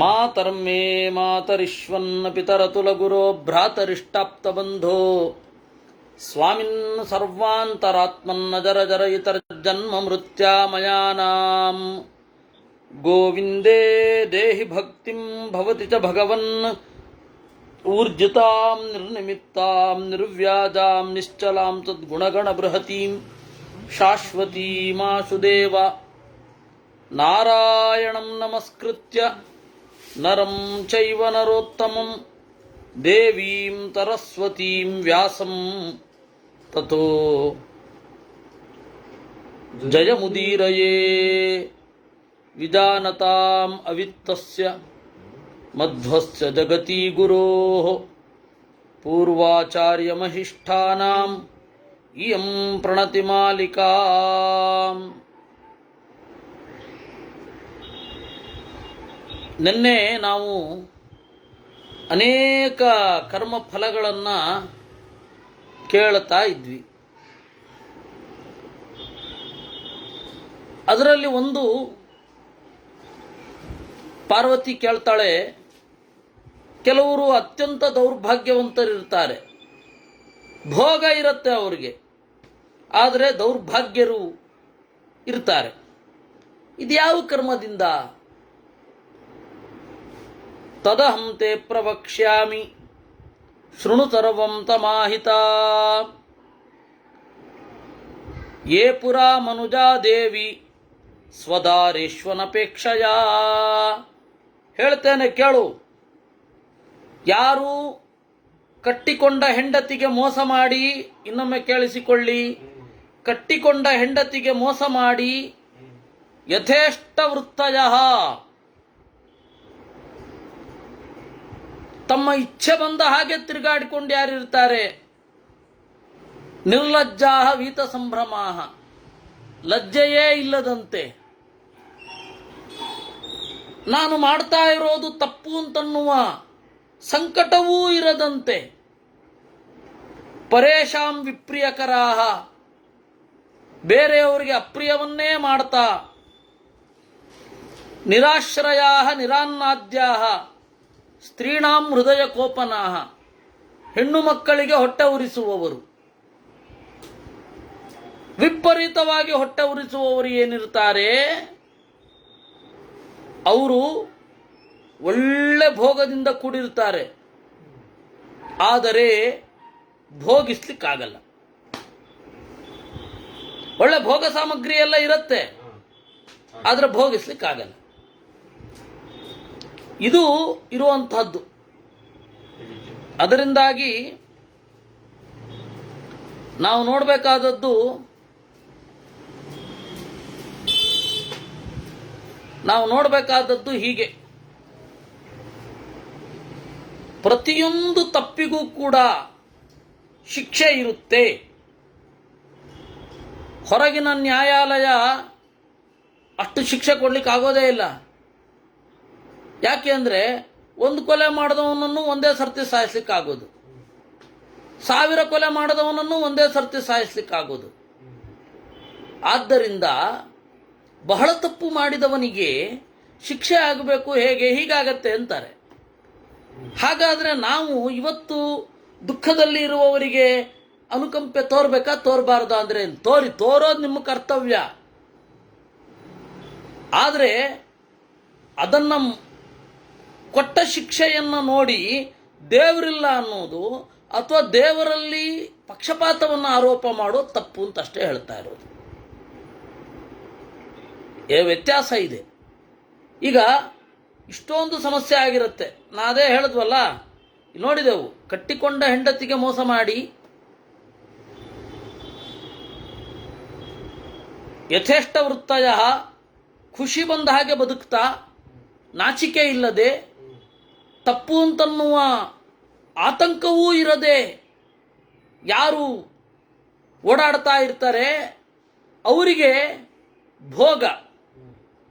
ಮಾತರ್ಮೇ ಮಾತರಿಶ್ವನ್ನ ಪಿತರತುಲಗುರೋ ಭ್ರಾತರಿಷ್ಟಾಪ್ತಬಂಧೋ ಸ್ವಾಮಿನ್ ಸರ್ವಾಂತರಾತ್ಮನ್ನ ಜರ ಜರ ಇತರ ಜನ್ಮ ಮೃತ್ಯಾಮಯಾನಾಂ ಗೋವಿಂದೇ ದೇಹಿ ಭಕ್ತಿಂ ಭವತಿ ಚ ಭಗವನ್ ಊರ್ಜಿತಾಂ ನಿರ್ನಿಮಿತ್ತಾಂ ನಿರ್ವ್ಯಾಜಾಂ ನಿಶ್ಚಲಾಂ ತದ್ಗುಣಗಣ ಬೃಹತೀಂ ಶಾಶ್ವತೀಮಾಶುದೇವ ನಾರಾಯಣಂ ನಮಸ್ಕೃತ್ಯ ನರಂ ಚೈವ ನರೋತ್ತಮಂ ದೇವೀಂ ಸರಸ್ವತೀಂ ವ್ಯಾಸಂ ತತೋ ಜಯಮುದೀರಯೇ ವಿಜಾನತಾಂ ಅವಿತ್ತಸ್ಯ ಮಧ್ವಸ್ಯ ಜಗತಿ ಗುರೋಃ ಪೂರ್ವಾಚಾರ್ಯಮಹಿಷ್ಠಾನಾಂ ಇಯಂ ಪ್ರಣತಿಮಾಲಿಕಾ. ನಿನ್ನೆ ನಾವು ಅನೇಕ ಕರ್ಮಫಲಗಳನ್ನು ಕೇಳ್ತಾ ಇದ್ವಿ. ಅದರಲ್ಲಿ ಒಂದು ಪಾರ್ವತಿ ಕೇಳ್ತಾಳೆ, ಕೆಲವರು ಅತ್ಯಂತ ದೌರ್ಭಾಗ್ಯವಂತರಿರ್ತಾರೆ, ಭೋಗ ಇರುತ್ತೆ ಅವರಿಗೆ, ಆದರೆ ದೌರ್ಭಾಗ್ಯರು ಇರ್ತಾರೆ. ಇದ್ಯಾವ ಕರ್ಮದಿಂದ? ತದಹಂ ತೇ ಪ್ರವಕ್ಷ್ಯಾಮಿ ಶೃಣು ಸರ್ವಂ ತಮಾಹಿತಾ ಯೇ ಪುರಾ ಮನುಜಾ ದೇವಿ ಸ್ವದಾರೇಶ್ವನಪೇಕ್ಷಯ. ಹೇಳ್ತೇನೆ ಕೇಳು. ಯಾರು ಕಟ್ಟಿಕೊಂಡ ಹೆಂಡತಿಗೆ ಮೋಸ ಮಾಡಿ, ಇನ್ನೊಮ್ಮೆ ಕೇಳಿಸಿಕೊಳ್ಳಿ, ಕಟ್ಟಿಕೊಂಡ ಹೆಂಡತಿಗೆ ಮೋಸ ಮಾಡಿ ಯಥೇಷ್ಟ ವೃತ್ತಯಃ, ತಮ್ಮ ಇಚ್ಛೆ ಬಂದ ಹಾಗೆ ತಿರುಗಾಡಿಕೊಂಡು ಯಾರಿರ್ತಾರೆ, ನಿರ್ಲಜ್ಜಾಹ ವೀತ ಸಂಭ್ರಮಾಹ, ಲಜ್ಜೆಯೇ ಇಲ್ಲದಂತೆ, ನಾನು ಮಾಡ್ತಾ ಇರೋದು ತಪ್ಪು ಅಂತನ್ನುವ ಸಂಕಟವೂ ಇರದಂತೆ, ಪರೇಶಾಂ ವಿಪ್ರಿಯಕರಾಹ, ಬೇರೆಯವರಿಗೆ ಅಪ್ರಿಯವನ್ನೇ ಮಾಡ್ತಾ, ನಿರಾಶ್ರಯಾಹ ನಿರಾನ್ನಾದ್ಯಾಹ ಸ್ತ್ರೀಣಾಂ ಹೃದಯ ಕೋಪನಾಹ, ಹೆಣ್ಣು ಮಕ್ಕಳಿಗೆ ಹೊಟ್ಟೆ ಉರಿಸುವವರು, ವಿಪರೀತವಾಗಿ ಹೊಟ್ಟೆ ಉರಿಸುವವರು ಏನಿರ್ತಾರೆ, ಅವರು ಒಳ್ಳೆ ಭೋಗದಿಂದ ಕೂಡಿರ್ತಾರೆ, ಆದರೆ ಭೋಗಿಸ್ಲಿಕ್ಕಾಗಲ್ಲ. ಒಳ್ಳೆ ಭೋಗ ಸಾಮಗ್ರಿ ಎಲ್ಲ ಇರುತ್ತೆ, ಆದರೆ ಭೋಗಿಸ್ಲಿಕ್ಕಾಗಲ್ಲ. ಇದು ಇರುವಂತಹದ್ದು. ಅದರಿಂದಾಗಿ ನಾವು ನೋಡಬೇಕಾದದ್ದು ಹೀಗೆ, ಪ್ರತಿಯೊಂದು ತಪ್ಪಿಗೂ ಕೂಡ ಶಿಕ್ಷೆ ಇರುತ್ತೆ. ಹೊರಗಿನ ನ್ಯಾಯಾಲಯ ಅಷ್ಟು ಶಿಕ್ಷೆ ಕೊಡ್ಲಿಕ್ಕೆ ಆಗೋದೇ ಇಲ್ಲ. ಯಾಕೆ ಅಂದರೆ, ಒಂದು ಕೊಲೆ ಮಾಡಿದವನನ್ನು ಒಂದೇ ಸರ್ತಿ ಸಾಯಿಸ್ಲಿಕ್ಕಾಗೋದು, 1000 ಕೊಲೆ ಮಾಡಿದವನನ್ನು ಒಂದೇ ಸರ್ತಿ ಸಾಯಿಸ್ಲಿಕ್ಕಾಗೋದು. ಆದ್ದರಿಂದ ಬಹಳ ತಪ್ಪು ಮಾಡಿದವನಿಗೆ ಶಿಕ್ಷೆ ಆಗಬೇಕು, ಹೇಗೆ ಹೀಗಾಗತ್ತೆ ಅಂತಾರೆ. ಹಾಗಾದರೆ ನಾವು ಇವತ್ತು ದುಃಖದಲ್ಲಿ ಇರುವವರಿಗೆ ಅನುಕಂಪೆ ತೋರ್ಬೇಕಾ ತೋರಬಾರ್ದು ಅಂದರೆ, ತೋರೋದು ನಿಮ್ಮ ಕರ್ತವ್ಯ. ಆದರೆ ಅದನ್ನು ಕೊಟ್ಟ ಶಿಕ್ಷೆಯನ್ನು ನೋಡಿ ದೇವರಿಲ್ಲ ಅನ್ನೋದು ಅಥವಾ ದೇವರಲ್ಲಿ ಪಕ್ಷಪಾತವನ್ನು ಆರೋಪ ಮಾಡೋದು ತಪ್ಪು ಅಂತ ಅಷ್ಟೇ ಹೇಳ್ತಾ ಇರೋದು. ವ್ಯತ್ಯಾಸ ಇದೆ. ಈಗ ಇಷ್ಟೊಂದು ಸಮಸ್ಯೆ ಆಗಿರುತ್ತೆ. ಅದೇ ಹೇಳಿದ್ವಲ್ಲ, ನೋಡಿದೆವು, ಕಟ್ಟಿಕೊಂಡ ಹೆಂಡತಿಗೆ ಮೋಸ ಮಾಡಿ ಯಥೇಷ್ಟ ವೃತ್ತಯ, ಖುಷಿ ಬಂದ ಹಾಗೆ ಬದುಕ್ತಾ, ನಾಚಿಕೆ ಇಲ್ಲದೆ, ತಪ್ಪು ಅಂತನ್ನುವ ಆತಂಕವೂ ಇರದೆ ಯಾರು ಓಡಾಡ್ತಾ ಇರ್ತಾರೆ, ಅವರಿಗೆ ಭೋಗ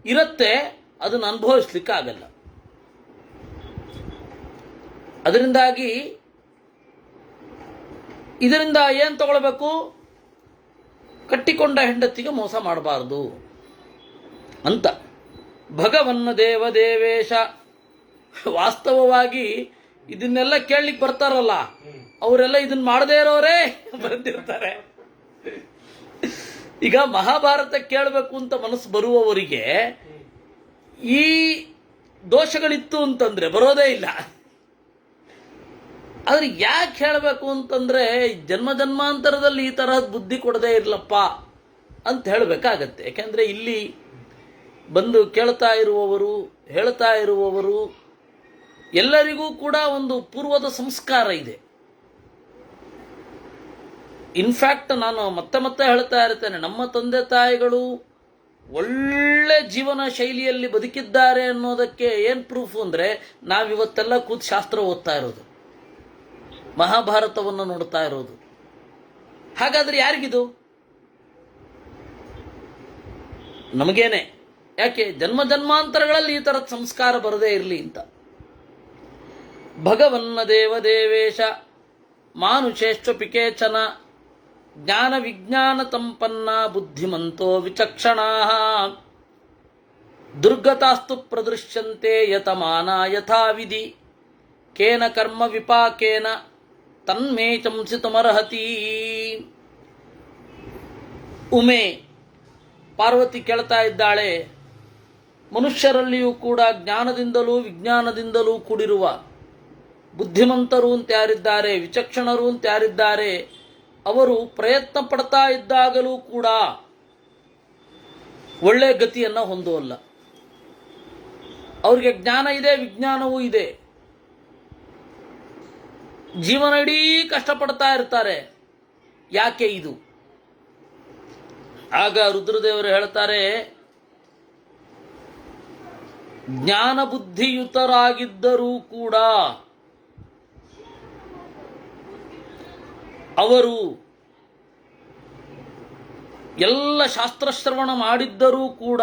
ಇರುತ್ತೆ, ಅದನ್ನು ಅನುಭವಿಸ್ಲಿಕ್ಕಾಗಲ್ಲ. ಅದರಿಂದಾಗಿ ಇದರಿಂದ ಏನು ತಗೊಳ್ಬೇಕು? ಕಟ್ಟಿಕೊಂಡ ಹೆಂಡತಿಗೆ ಮೋಸ ಮಾಡಬಾರದು ಅಂತ. ಭಗವನ್ನ ದೇವದೇವೇಶ ವಾಸ್ತವವಾಗಿ ಇದನ್ನೆಲ್ಲ ಕೇಳಲಿಕ್ಕೆ ಬರ್ತಾರಲ್ಲ ಅವರೆಲ್ಲ ಇದನ್ನ ಮಾಡದೇ ಇರೋರೇ ಬಂದಿರ್ತಾರೆ. ಈಗ ಮಹಾಭಾರತ ಕೇಳಬೇಕು ಅಂತ ಮನಸ್ಸು ಬರುವವರಿಗೆ ಈ ದೋಷಗಳಿತ್ತು ಅಂತಂದ್ರೆ ಬರೋದೇ ಇಲ್ಲ. ಆದ್ರೆ ಯಾಕೆ ಹೇಳಬೇಕು ಅಂತಂದ್ರೆ ಜನ್ಮ ಜನ್ಮಾಂತರದಲ್ಲಿ ಈ ತರಹದ ಬುದ್ಧಿ ಕೊಡದೇ ಇರ್ಲಪ್ಪ ಅಂತ ಹೇಳಬೇಕಾಗತ್ತೆ. ಯಾಕೆಂದ್ರೆ ಇಲ್ಲಿ ಬಂದು ಕೇಳ್ತಾ ಇರುವವರು, ಹೇಳ್ತಾ ಇರುವವರು ಎಲ್ಲರಿಗೂ ಕೂಡ ಒಂದು ಪೂರ್ವದ ಸಂಸ್ಕಾರ ಇದೆ. ಇನ್ಫ್ಯಾಕ್ಟ್ ನಾನು ಮತ್ತೆ ಮತ್ತೆ ಹೇಳ್ತಾ ಇರ್ತೇನೆ, ನಮ್ಮ ತಂದೆ ತಾಯಿಗಳು ಒಳ್ಳೆ ಜೀವನ ಶೈಲಿಯಲ್ಲಿ ಬದುಕಿದ್ದಾರೆ ಅನ್ನೋದಕ್ಕೆ ಏನು ಪ್ರೂಫ್ ಅಂದರೆ ನಾವಿವತ್ತೆಲ್ಲ ಕೂತ್ ಶಾಸ್ತ್ರ ಓದ್ತಾ ಇರೋದು, ಮಹಾಭಾರತವನ್ನು ನೋಡ್ತಾ ಇರೋದು. ಹಾಗಾದ್ರೆ ಯಾರಿಗಿದು? ನಮಗೇನೆ. ಯಾಕೆ? ಜನ್ಮ ಜನ್ಮಾಂತರಗಳಲ್ಲಿ ಈ ಥರದ ಸಂಸ್ಕಾರ ಬರದೇ ಇರಲಿ ಅಂತ. ಭಗವನ್ನ ದೇವದೇವೇಶ ಮಾನುಷೇಶ್ವಪಿ ಕೇಚನ ಜ್ಞಾನ ವಿಜ್ಞಾನ ಸಂಪನ್ನ ಬುದ್ಧಿಮಂತೋ ವಿಚಕ್ಷಣಾ ದುರ್ಗತಾಸ್ತು ಪ್ರದೃಶ್ಯಂತೆ ಯತಮಾನ ಯಥಾವಿಧಿ ಕೇನ ಕರ್ಮ ವಿಪಾಕೇನ ತನ್ಮೇ ಚಂಸಿತಮರ್ಹತಿ. ಉಮೆ ಪಾರ್ವತಿ ಕೇಳ್ತಾ ಇದ್ದಾಳೆ, ಮನುಷ್ಯರಲ್ಲಿಯೂ ಕೂಡ ಜ್ಞಾನದಿಂದಲೂ ವಿಜ್ಞಾನದಿಂದಲೂ ಕೂಡಿರುವ ಬುದ್ಧಿಮಂತರು ಅಂತ ಯಾರಿದ್ದಾರೆ, ವಿಚಕ್ಷಣರು ಅಂತ ಯಾರಿದ್ದಾರೆ, ಅವರು ಪ್ರಯತ್ನ ಪಡ್ತಾ ಇದ್ದಾಗಲೂ ಕೂಡ ಒಳ್ಳೆ ಗತಿಯನ್ನು ಹೊಂದುವಲ್ಲ. ಅವರಿಗೆ ಜ್ಞಾನ ಇದೆ, ವಿಜ್ಞಾನವೂ ಇದೆ, ಜೀವನ ಇಡೀ ಕಷ್ಟಪಡ್ತಾ ಇರ್ತಾರೆ. ಯಾಕೆ ಇದು? ಆಗ ರುದ್ರದೇವರು ಹೇಳ್ತಾರೆ, ಜ್ಞಾನ ಬುದ್ಧಿಯುತರಾಗಿದ್ದರೂ ಕೂಡ ಅವರು ಎಲ್ಲ ಶಾಸ್ತ್ರಶ್ರವಣ ಮಾಡಿದ್ದರೂ ಕೂಡ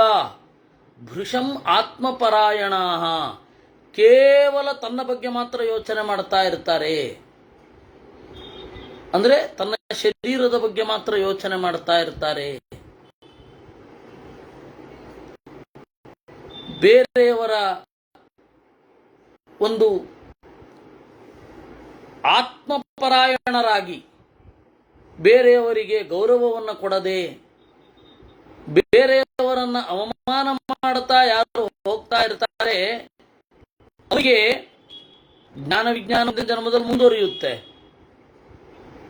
ಭೃಶಂ ಆತ್ಮಪರಾಯಣ, ಕೇವಲ ತನ್ನ ಬಗ್ಗೆ ಮಾತ್ರ ಯೋಚನೆ ಮಾಡ್ತಾ ಇರ್ತಾರೆ. ಅಂದ್ರೆ ತನ್ನ ಶರೀರದ ಬಗ್ಗೆ ಮಾತ್ರ ಯೋಚನೆ ಮಾಡ್ತಾ ಇರ್ತಾರೆ. ಬೇರೆಯವರ ಒಂದು ಆತ್ಮಪರಾಯಣರಾಗಿ ಬೇರೆಯವರಿಗೆ ಗೌರವವನ್ನು ಕೊಡದೆ ಬೇರೆಯವರನ್ನ ಅವಮಾನ ಮಾಡುತ್ತಾ ಯಾರು ಹೋಗ್ತಾ ಇರ್ತಾರೆ ಅವರಿಗೆ ಜ್ಞಾನ ವಿಜ್ಞಾನದ ಜನ್ಮದಲ್ಲಿ ಮುಂದುವರಿಯುತ್ತೆ.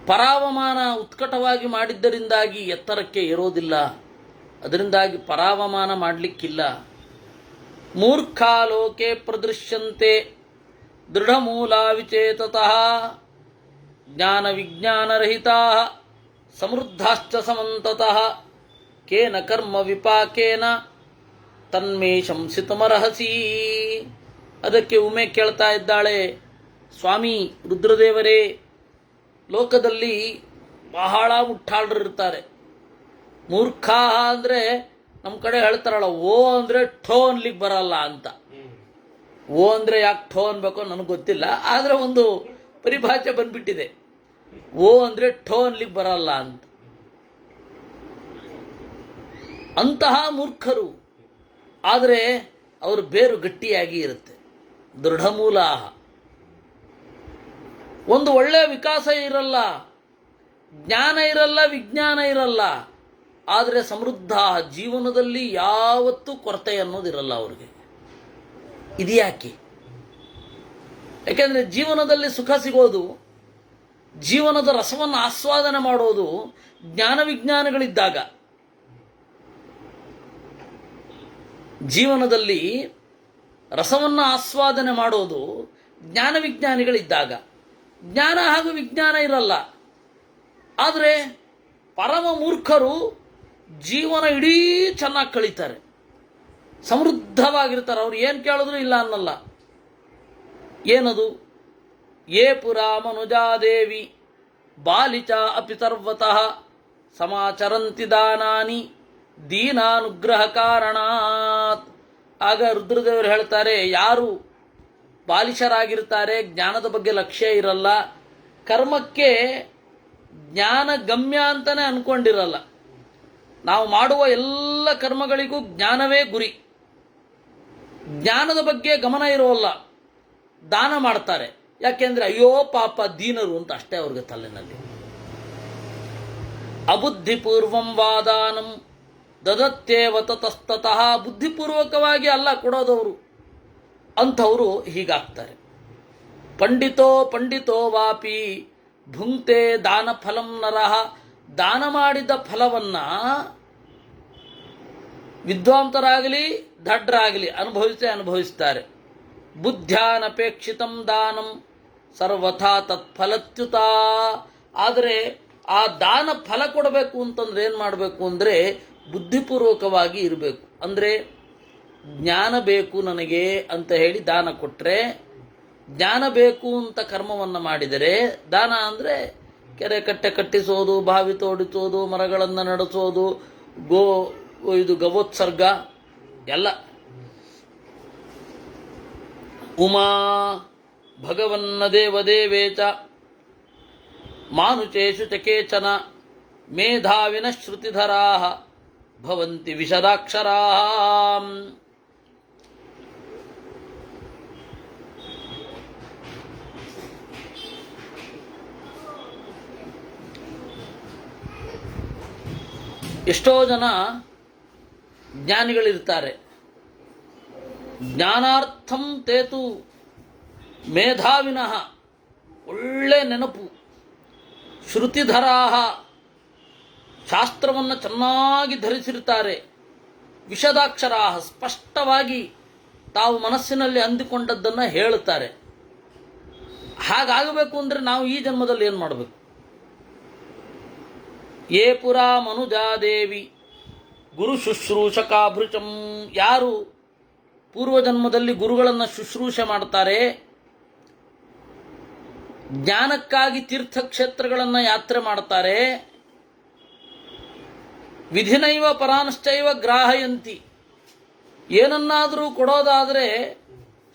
ಪರಾವಮಾನ ಉತ್ಕಟವಾಗಿ ಮಾಡಿದ್ದರಿಂದಾಗಿ ಎತ್ತರಕ್ಕೆ ಇರೋದಿಲ್ಲ, ಅದರಿಂದಾಗಿ ಪರಾವಮಾನ ಮಾಡಲಿಕ್ಕಿಲ್ಲ. ಮೂರ್ಖಾಲೋಕೆ ಪ್ರದೃಶ್ಯಂತೆ ದೃಢಮೂಲ ವಿಚೇತತಃ ಜ್ಞಾನ ವಿಜ್ಞಾನರಹಿತಾ ಸಮೃದ್ಧಾಶ್ಚ ಸಮಂತತಃ ಕೇನ ಕರ್ಮ ವಿಪಾಕೇನ ತನ್ಮೇ ಶಂಸಿತಮರ್ಹಸಿ. ಅದಕ್ಕೆ ಉಮೆ ಕೇಳ್ತಾ ಇದ್ದಾಳೆ, ಸ್ವಾಮಿ ರುದ್ರದೇವರೇ, ಲೋಕದಲ್ಲಿ ಬಹಳ ಮುಟ್ಟಾಳರು ಇರ್ತಾರೆ. ಮೂರ್ಖ ಅಂದರೆ ನಮ್ಮ ಕಡೆ ಹೇಳ್ತಾರಲ್ಲ, ಓ ಅಂದರೆ ಠೋ ಅನ್ಲಿಕ್ಕೆ ಬರಲ್ಲ ಅಂತ. ಓ ಅಂದರೆ ಯಾಕೆ ಠೋ ಅನ್ಬೇಕೋ ನನಗೆ ಗೊತ್ತಿಲ್ಲ, ಆದರೆ ಒಂದು ಪರಿಭಾಷೆ ಬಂದ್ಬಿಟ್ಟಿದೆ, ಓ ಅಂದರೆ ಠೋ ಅನ್ಲಿಕ್ಕೆ ಬರಲ್ಲ ಅಂತ. ಅಂತಹ ಮೂರ್ಖರು, ಆದರೆ ಅವ್ರ ಬೇರು ಗಟ್ಟಿಯಾಗಿ ಇರುತ್ತೆ, ದೃಢಮೂಲ. ಒಂದು ಒಳ್ಳೆಯ ವಿಕಾಸ ಇರಲ್ಲ, ಜ್ಞಾನ ಇರಲ್ಲ, ವಿಜ್ಞಾನ ಇರಲ್ಲ, ಆದರೆ ಸಮೃದ್ಧ ಜೀವನದಲ್ಲಿ ಯಾವತ್ತೂ ಕೊರತೆ ಅನ್ನೋದಿರಲ್ಲ ಅವ್ರಿಗೆ. ಇದು ಯಾಕೆ? ಯಾಕೆಂದರೆ ಜೀವನದಲ್ಲಿ ಸುಖ ಸಿಗೋದು, ಜೀವನದ ರಸವನ್ನು ಆಸ್ವಾದನೆ ಮಾಡೋದು ಜ್ಞಾನ ವಿಜ್ಞಾನಗಳಿದ್ದಾಗ. ಜೀವನದಲ್ಲಿ ರಸವನ್ನು ಆಸ್ವಾದನೆ ಮಾಡೋದು ಜ್ಞಾನ ವಿಜ್ಞಾನಿಗಳಿದ್ದಾಗ. ಜ್ಞಾನ ಹಾಗೂ ವಿಜ್ಞಾನ ಇರಲ್ಲ, ಆದರೆ ಪರಮ ಮೂರ್ಖರು ಜೀವನ ಇಡೀ ಚೆನ್ನಾಗಿ ಕಳೀತಾರೆ, ಸಮೃದ್ಧವಾಗಿರ್ತಾರೆ. ಅವ್ರು ಏನು ಕೇಳಿದ್ರು ಇಲ್ಲ ಅನ್ನಲ್ಲ. ಏನದು? ಯೇ ಪುರಾ ಮನುಜಾದೇವಿ ಬಾಲಿಚ ಅಪಿತರ್ವತಃ ಸಮಾಚರಂತಿ ದಾನಾನಿ ದೀನಾನುಗ್ರಹ ಕಾರಣಾತ್. ಆಗ ರುದ್ರದೇವರು ಹೇಳ್ತಾರೆ, ಯಾರು ಬಾಲಿಶರಾಗಿರ್ತಾರೆ, ಜ್ಞಾನದ ಬಗ್ಗೆ ಲಕ್ಷ್ಯ ಇರಲ್ಲ, ಕರ್ಮಕ್ಕೆ ಜ್ಞಾನ ಗಮ್ಯ ಅಂತಾನೆ ಅನ್ಕೊಂಡಿರಲ್ಲ. ನಾವು ಮಾಡುವ ಎಲ್ಲ ಕರ್ಮಗಳಿಗೂ ಜ್ಞಾನವೇ ಗುರಿ, ಜ್ಞಾನದ ಬಗ್ಗೆ ಗಮನ ಇರೋಲ್ಲ. ದಾನ ಮಾಡ್ತಾರೆ. ಯಾಕೆಂದ್ರೆ ಅಯ್ಯೋ ಪಾಪ ದೀನರು ಅಂತ ಅಷ್ಟೇ ಅವ್ರಿಗೆ ತಲೆನಲ್ಲಿ. ಅಬುದ್ಧಿಪೂರ್ವಂ ವಾದಾನಂ ದದತ್ತೇವ ತತಸ್ತತಃ, ಬುದ್ಧಿಪೂರ್ವಕವಾಗಿ ಅಲ್ಲ ಕೊಡೋದವರು, ಅಂಥವರು ಹೀಗಾಗ್ತಾರೆ. ಪಂಡಿತೋ ವಾಪಿ ಭುಂಕ್ತೆ ದಾನ ಫಲಂ ನರಃ, ದಾನ ಮಾಡಿದ ಫಲವನ್ನ ವಿದ್ವಾಂಸರಾಗಲಿ ದಡ್ಡರಾಗಲಿ ಅನುಭವಿಸ್ತಾರೆ. ಬುದ್ಧ್ಯಾನಪೇಕ್ಷಿತಂ ದಾನಂ ಸರ್ವಥಾ ತತ್ಫಲಚ್ಯುತ. ಆದರೆ ಆ ದಾನ ಫಲ ಕೊಡಬೇಕು ಅಂತಂದ್ರೆ ಏನು ಮಾಡಬೇಕು ಅಂದರೆ ಬುದ್ಧಿಪೂರ್ವಕವಾಗಿ ಇರಬೇಕು. ಅಂದರೆ ಜ್ಞಾನ ಬೇಕು ನನಗೆ ಅಂತ ಹೇಳಿ ದಾನ ಕೊಟ್ಟರೆ, ಜ್ಞಾನ ಬೇಕು ಅಂತ ಕರ್ಮವನ್ನು ಮಾಡಿದರೆ, ದಾನ ಅಂದರೆ ಕೆರೆ ಕಟ್ಟೆ ಕಟ್ಟಿಸೋದು, ಬಾವಿ ತೋಡಿಸೋದು, ಮರಗಳನ್ನು ನಡೆಸೋದು, ಗವೋತ್ಸರ್ಗ ಎಲ್ಲ. ಉಮಾ ಭಗವನ್ನ ದೇವದೇವೇಚ ಮಾನುಚೇಷು ಚ ಕೇಚನ ಮೇಧಾವಿನ ಶ್ರುತಿಧರಾ ಭವಂತಿ ವಿಶದಾಕ್ಷರಾ. ಎಷ್ಟೋ ಜನ ಜ್ಞಾನಿಗಳಿರ್ತಾರೆ. ಜ್ಞಾನಾರ್ಥಂ ತೇತು ಮೇಧಾವಿನಃ, ಒಳ್ಳೆ ನೆನಪು, ಶ್ರುತಿಧರಾಹ, ಶಾಸ್ತ್ರವನ್ನು ಚೆನ್ನಾಗಿ ಧರಿಸಿರ್ತಾರೆ, ವಿಶದಾಕ್ಷರಾಹ, ಸ್ಪಷ್ಟವಾಗಿ ತಾವು ಮನಸ್ಸಿನಲ್ಲಿ ಅಂದುಕೊಂಡದ್ದನ್ನು ಹೇಳುತ್ತಾರೆ. ಹಾಗಾಗಬೇಕು ಅಂದರೆ ನಾವು ಈ ಜನ್ಮದಲ್ಲಿ ಏನು ಮಾಡಬೇಕು? ಯೇ ಪುರಾ ಮನುಜಾದೇವಿ ಗುರು ಶುಶ್ರೂಷಕಾಭೃಚಂ, ಯಾರು ಪೂರ್ವಜನ್ಮದಲ್ಲಿ ಗುರುಗಳನ್ನು ಶುಶ್ರೂಷೆ ಮಾಡ್ತಾರೆ, ಜ್ಞಾನಕ್ಕಾಗಿ ತೀರ್ಥಕ್ಷೇತ್ರಗಳನ್ನು ಯಾತ್ರೆ ಮಾಡ್ತಾರೆ, ವಿಧಿನೈವ ಪರಾಂಶ್ಚೈವ ಗ್ರಾಹಯಂತಿ, ಏನನ್ನಾದರೂ ಕೊಡೋದಾದರೆ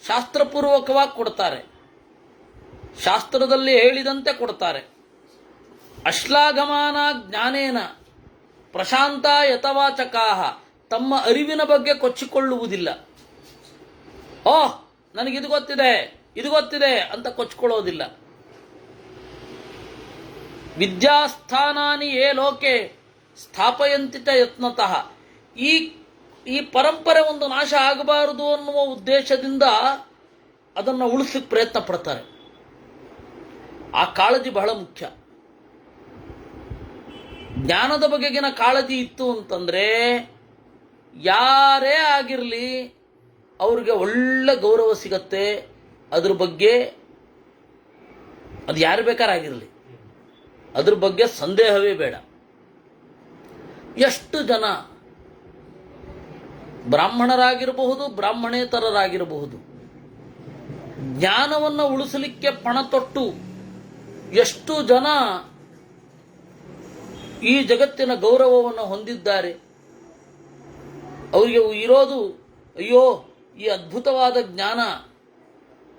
ಶಾಸ್ತ್ರಪೂರ್ವಕವಾಗಿ ಕೊಡ್ತಾರೆ, ಶಾಸ್ತ್ರದಲ್ಲಿ ಹೇಳಿದಂತೆ ಕೊಡ್ತಾರೆ. ಅಶ್ಲಾಘಮಾನ ಜ್ಞಾನೇನ ಪ್ರಶಾಂತ ಯತವಾಚಕಾಹ, ತಮ್ಮ ಅರಿವಿನ ಬಗ್ಗೆ ಕೊಚ್ಚಿಕೊಳ್ಳುವುದಿಲ್ಲ. ಓಹ್ ನನಗಿದು ಗೊತ್ತಿದೆ ಅಂತ ಕೊಚ್ಕೊಳ್ಳೋದಿಲ್ಲ. ವಿದ್ಯಾಸ್ಥಾನಾನಿ ಯೇ ಲೋಕೆ ಸ್ಥಾಪಯಂತಿ ಚ ಯತ್ನತಃ, ಈ ಪರಂಪರೆ ಒಂದು ನಾಶ ಆಗಬಾರದು ಅನ್ನುವ ಉದ್ದೇಶದಿಂದ ಅದನ್ನು ಉಳಿಸ್ಲಿಕ್ಕೆ ಪ್ರಯತ್ನ ಪಡ್ತಾರೆ. ಆ ಕಾಳಜಿ ಬಹಳ ಮುಖ್ಯ. ಜ್ಞಾನದ ಬಗೆಗಿನ ಕಾಳಜಿ ಇತ್ತು ಅಂತಂದರೆ ಯಾರೇ ಆಗಿರಲಿ ಅವ್ರಿಗೆ ಒಳ್ಳೆ ಗೌರವ ಸಿಗತ್ತೆ. ಅದ್ರ ಬಗ್ಗೆ ಅದು ಯಾರು ಬೇಕಾರಾಗಿರಲಿ, ಅದ್ರ ಬಗ್ಗೆ ಸಂದೇಹವೇ ಬೇಡ. ಎಷ್ಟು ಜನ ಬ್ರಾಹ್ಮಣರಾಗಿರಬಹುದು, ಬ್ರಾಹ್ಮಣೇತರರಾಗಿರಬಹುದು, ಜ್ಞಾನವನ್ನು ಉಳಿಸಲಿಕ್ಕೆ ಪಣ ತೊಟ್ಟು ಎಷ್ಟು ಜನ ಈ ಜಗತ್ತಿನ ಗೌರವವನ್ನು ಹೊಂದಿದ್ದಾರೆ. ಅವರಿಗೆ ಇರೋದು ಅಯ್ಯೋ ಈ ಅದ್ಭುತವಾದ ಜ್ಞಾನ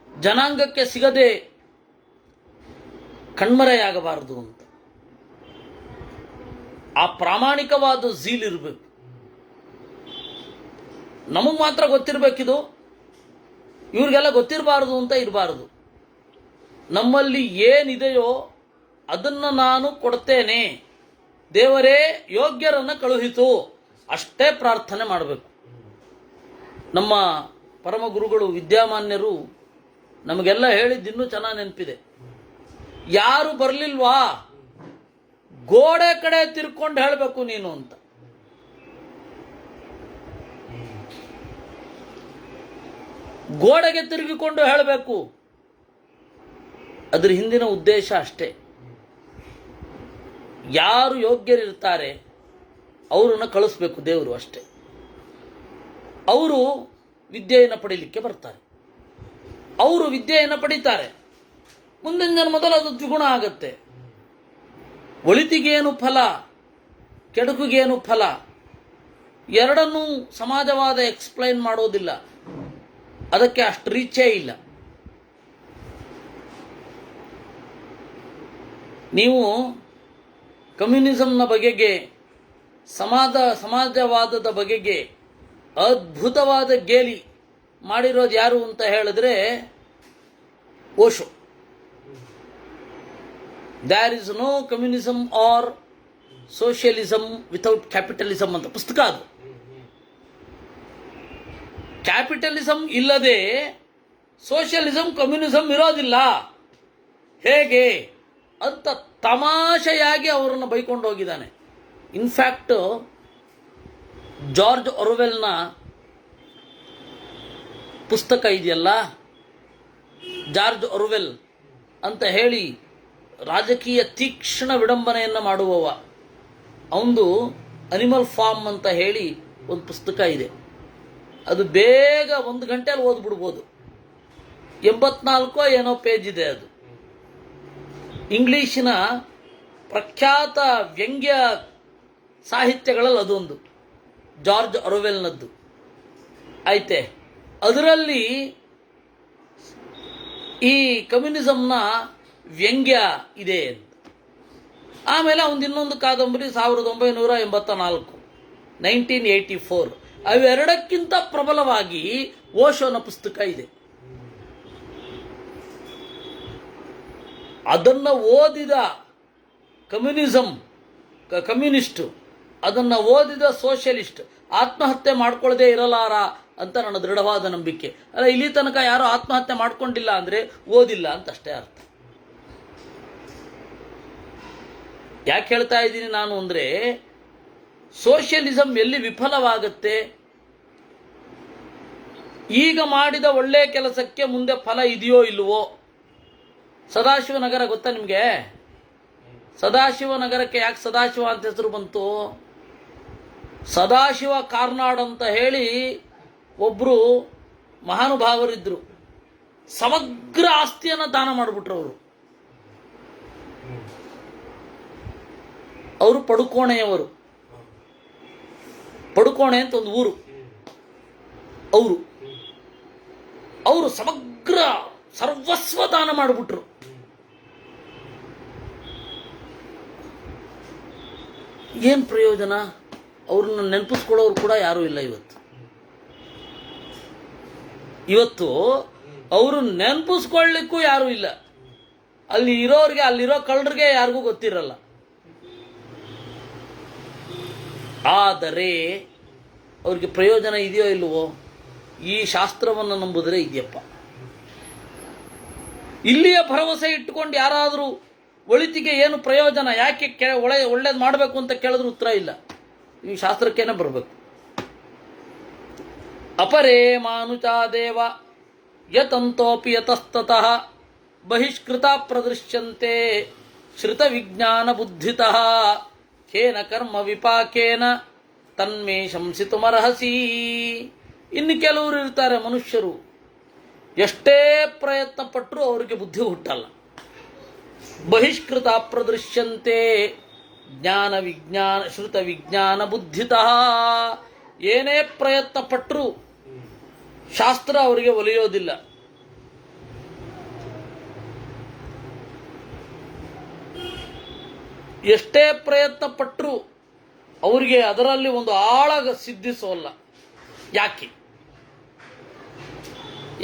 ಜನಾಂಗಕ್ಕೆ ಸಿಗದೆ ಕಣ್ಮರೆಯಾಗಬಾರದು ಅಂತ. ಆ ಪ್ರಾಮಾಣಿಕವಾದ ಝೀಲಿರಬೇಕು. ನಮಗೆ ಮಾತ್ರ ಗೊತ್ತಿರಬೇಕಿದು, ಇವ್ರಿಗೆಲ್ಲ ಗೊತ್ತಿರಬಾರದು ಅಂತ ಇರಬಾರದು. ನಮ್ಮಲ್ಲಿ ಏನಿದೆಯೋ ಅದನ್ನು ನಾನು ಕೊಡ್ತೇನೆ, ದೇವರೇ ಯೋಗ್ಯರನ್ನು ಕಳುಹಿಸು, ಅಷ್ಟೇ ಪ್ರಾರ್ಥನೆ ಮಾಡಬೇಕು. ನಮ್ಮ ಪರಮ ಗುರುಗಳು ವಿದ್ಯಾಮಾನ್ಯರು ನಮಗೆಲ್ಲ ಹೇಳಿದ್ದು ಇನ್ನೂ ಚೆನ್ನಾಗಿ ನೆನಪಿದೆ. ಯಾರು ಬರಲಿಲ್ವಾ ಗೋಡೆ ಕಡೆ ತಿರ್ಕೊಂಡು ಹೇಳಬೇಕು ನೀನು ಅಂತ. ಗೋಡೆಗೆ ತಿರುಗಿಕೊಂಡು ಹೇಳಬೇಕು. ಅದರ ಹಿಂದಿನ ಉದ್ದೇಶ ಅಷ್ಟೇ. ಯಾರು ಯೋಗ್ಯರಿರ್ತಾರೆ ಅವರನ್ನು ಕಳಿಸ್ಬೇಕು ದೇವರು, ಅಷ್ಟೇ. ಅವರು ವಿದ್ಯೆಯನ್ನು ಪಡೀಲಿಕ್ಕೆ ಬರ್ತಾರೆ, ಅವರು ವಿದ್ಯೆಯನ್ನು ಪಡೀತಾರೆ. ಮುಂದಿನ ಜನ್ಮದಲ್ಲಿ ಅದು ದ್ವಿಗುಣ ಆಗುತ್ತೆ. ಒಳಿತಿಗೇನು ಫಲ, ಕೆಡುಕಿಗೇನು ಫಲ, ಎರಡನ್ನೂ ಸಮಾಜವಾದ ಎಕ್ಸ್ಪ್ಲೈನ್ ಮಾಡೋದಿಲ್ಲ. ಅದಕ್ಕೆ ಅಷ್ಟು ರೀಚೇ ಇಲ್ಲ. ನೀವು ಕಮ್ಯುನಿಸಂನ ಬಗೆಗೆ, ಸಮಾಜವಾದದ ಬಗೆಗೆ ಅದ್ಭುತವಾದ ಗೇಲಿ ಮಾಡಿರೋದು ಯಾರು ಅಂತ ಹೇಳಿದ್ರೆ Osho. There is no communism or socialism without capitalism ಅಂತ ಪುಸ್ತಕ ಅದು. ಕ್ಯಾಪಿಟಲಿಸಮ್ ಇಲ್ಲದೆ ಸೋಷಿಯಲಿಸಮ್ ಕಮ್ಯುನಿಸಮ್ ಇರೋದಿಲ್ಲ ಹೇಗೆ ಅಂತ ತಮಾಷೆಯಾಗಿ ಅವರನ್ನು ಬೈಕೊಂಡು ಹೋಗಿದ್ದಾನೆ. ಇನ್ಫ್ಯಾಕ್ಟ್ ಜಾರ್ಜ್ ಒರ್ವೆಲ್ನ ಪುಸ್ತಕ ಇದೆಯಲ್ಲ, ಜಾರ್ಜ್ ಒರ್ವೆಲ್ ಅಂತ ಹೇಳಿ ರಾಜಕೀಯ ತೀಕ್ಷ್ಣ ವಿಡಂಬನೆಯನ್ನು ಮಾಡುವವ, ಅವನದು ಅನಿಮಲ್ ಫಾರ್ಮ್ ಅಂತ ಹೇಳಿ ಒಂದು ಪುಸ್ತಕ ಇದೆ. ಅದು ಬೇಗ 1 ಗಂಟೆಯಲ್ಲಿ ಓದ್ಬಿಡ್ಬೋದು. 84 ಏನೋ ಪೇಜ್ ಇದೆ. ಅದು ಇಂಗ್ಲಿಶಿನ ಪ್ರಖ್ಯಾತ ವ್ಯಂಗ್ಯ ಸಾಹಿತ್ಯಗಳಲ್ಲಿ ಅದೊಂದು, ಜಾರ್ಜ್ ಒರ್ವೆಲ್ನದ್ದು ಐತೆ. ಅದರಲ್ಲಿ ಈ ಕಮ್ಯುನಿಸಮ್ನ ವ್ಯಂಗ್ಯ ಇದೆ ಅಂತ. ಆಮೇಲೆ ಅವನು ಇನ್ನೊಂದು ಕಾದಂಬರಿ 1984, 1984, ಅವೆರಡಕ್ಕಿಂತ ಪ್ರಬಲವಾಗಿ ಓಶೋನ ಪುಸ್ತಕ ಇದೆ. ಅದನ್ನು ಓದಿದ ಕಮ್ಯುನಿಸ್ಟ್, ಅದನ್ನು ಓದಿದ ಸೋಷಿಯಲಿಸ್ಟ್ ಆತ್ಮಹತ್ಯೆ ಮಾಡ್ಕೊಳ್ಳದೆ ಇರಲಾರ ಅಂತ ನನ್ನ ದೃಢವಾದ ನಂಬಿಕೆ. ಅಲ್ಲ, ಇಲ್ಲಿ ತನಕ ಯಾರು ಆತ್ಮಹತ್ಯೆ ಮಾಡ್ಕೊಂಡಿಲ್ಲ ಅಂದರೆ ಓದಿಲ್ಲ ಅಂತ ಅಷ್ಟೇ ಅರ್ಥ. ಯಾಕೆ ಹೇಳ್ತಾ ಇದ್ದೀನಿ ನಾನು ಅಂದರೆ, ಸೋಷಿಯಲಿಸಮ್ ಎಲ್ಲಿ ವಿಫಲವಾಗುತ್ತೆ, ಈಗ ಮಾಡಿದ ಒಳ್ಳೆಯ ಕೆಲಸಕ್ಕೆ ಮುಂದೆ ಫಲ ಇದೆಯೋ ಇಲ್ವೋ. ಸದಾಶಿವನಗರ ಗೊತ್ತಾ ನಿಮಗೆ? ಸದಾಶಿವನಗರಕ್ಕೆ ಯಾಕೆ ಸದಾಶಿವ ಅಂತ ಹೆಸರು ಬಂತು? ಸದಾಶಿವ ಕಾರ್ನಾಡ್ ಅಂತ ಹೇಳಿ ಒಬ್ಬರು ಮಹಾನುಭಾವರಿದ್ದರು. ಸಮಗ್ರ ಆಸ್ತಿಯನ್ನು ದಾನ ಮಾಡಿಬಿಟ್ರು ಅವರು ಪಡುಕೋಣೆಯವರು. ಪಡುಕೋಣೆ ಅಂತ ಒಂದು ಊರು. ಅವರು ಸಮಗ್ರ ಸರ್ವಸ್ವ ದಾನ ಮಾಡಿಬಿಟ್ರು. ಏನು ಪ್ರಯೋಜನ? ಅವ್ರನ್ನ ನೆನಪಿಸ್ಕೊಳ್ಳೋರು ಕೂಡ ಯಾರೂ ಇಲ್ಲ ಇವತ್ತು ಅವರು ನೆನಪಿಸ್ಕೊಳ್ಳಿಕ್ಕೂ ಯಾರೂ ಇಲ್ಲ. ಅಲ್ಲಿ ಇರೋರಿಗೆ, ಅಲ್ಲಿರೋ ಕಳ್ಳರಿಗೆ ಯಾರಿಗೂ ಗೊತ್ತಿರಲ್ಲ. ಆದರೆ ಅವ್ರಿಗೆ ಪ್ರಯೋಜನ ಇದೆಯೋ ಇಲ್ವೋ? ಈ ಶಾಸ್ತ್ರವನ್ನು ನಂಬುದರೆ ಇದೆಯಪ್ಪ. ಇಲ್ಲಿಯ ಭರವಸೆ ಇಟ್ಟುಕೊಂಡು ಯಾರಾದರೂ ಒಳಿತಿಗೆ ಏನು ಪ್ರಯೋಜನ, ಯಾಕೆ ಒಳ್ಳೇದು ಮಾಡಬೇಕು ಅಂತ ಕೇಳಿದ್ರು ಉತ್ತರ ಇಲ್ಲ. ಈ ಶಾಸ್ತ್ರಕ್ಕೇನೆ ಬರಬೇಕು. ಅಪರೇ ಮಾನುಚಾದೇವ ಯತಂತೋಪಿ ಯತಸ್ತತಃ ಬಹಿಷ್ಕೃತ ಪ್ರದೃಶ್ಯಂತೆ ಶ್ರುತ ವಿಜ್ಞಾನ ಬುದ್ಧಿತಃ ಖೇನ ಕರ್ಮ ವಿಪಾಕೇನ ತನ್ಮೇ ಶಂಸಿತುಮರ್ಹಸಿ. ಇನ್ನು ಕೆಲವರು ಇರ್ತಾರೆ ಮನುಷ್ಯರು, ಎಷ್ಟೇ ಪ್ರಯತ್ನ ಪಟ್ಟರೂ ಅವರಿಗೆ ಬುದ್ಧಿ ಹುಟ್ಟಲ್ಲ. ಬಹಿಷ್ಕೃತ ಪ್ರದೃಶ್ಯಂತೆ ಜ್ಞಾನ ವಿಜ್ಞಾನ ಶ್ರುತ ವಿಜ್ಞಾನ ಬುದ್ಧಿತಃ. ಏನೇ ಪ್ರಯತ್ನ ಪಟ್ಟರೂ ಶಾಸ್ತ್ರ ಅವರಿಗೆ ಒಲಿಯೋದಿಲ್ಲ. ಎಷ್ಟೇ ಪ್ರಯತ್ನ ಪಟ್ಟರೂ ಅವರಿಗೆ ಅದರಲ್ಲಿ ಒಂದು ಆಳ ಸಿದ್ಧಿಸೋಲ್ಲ.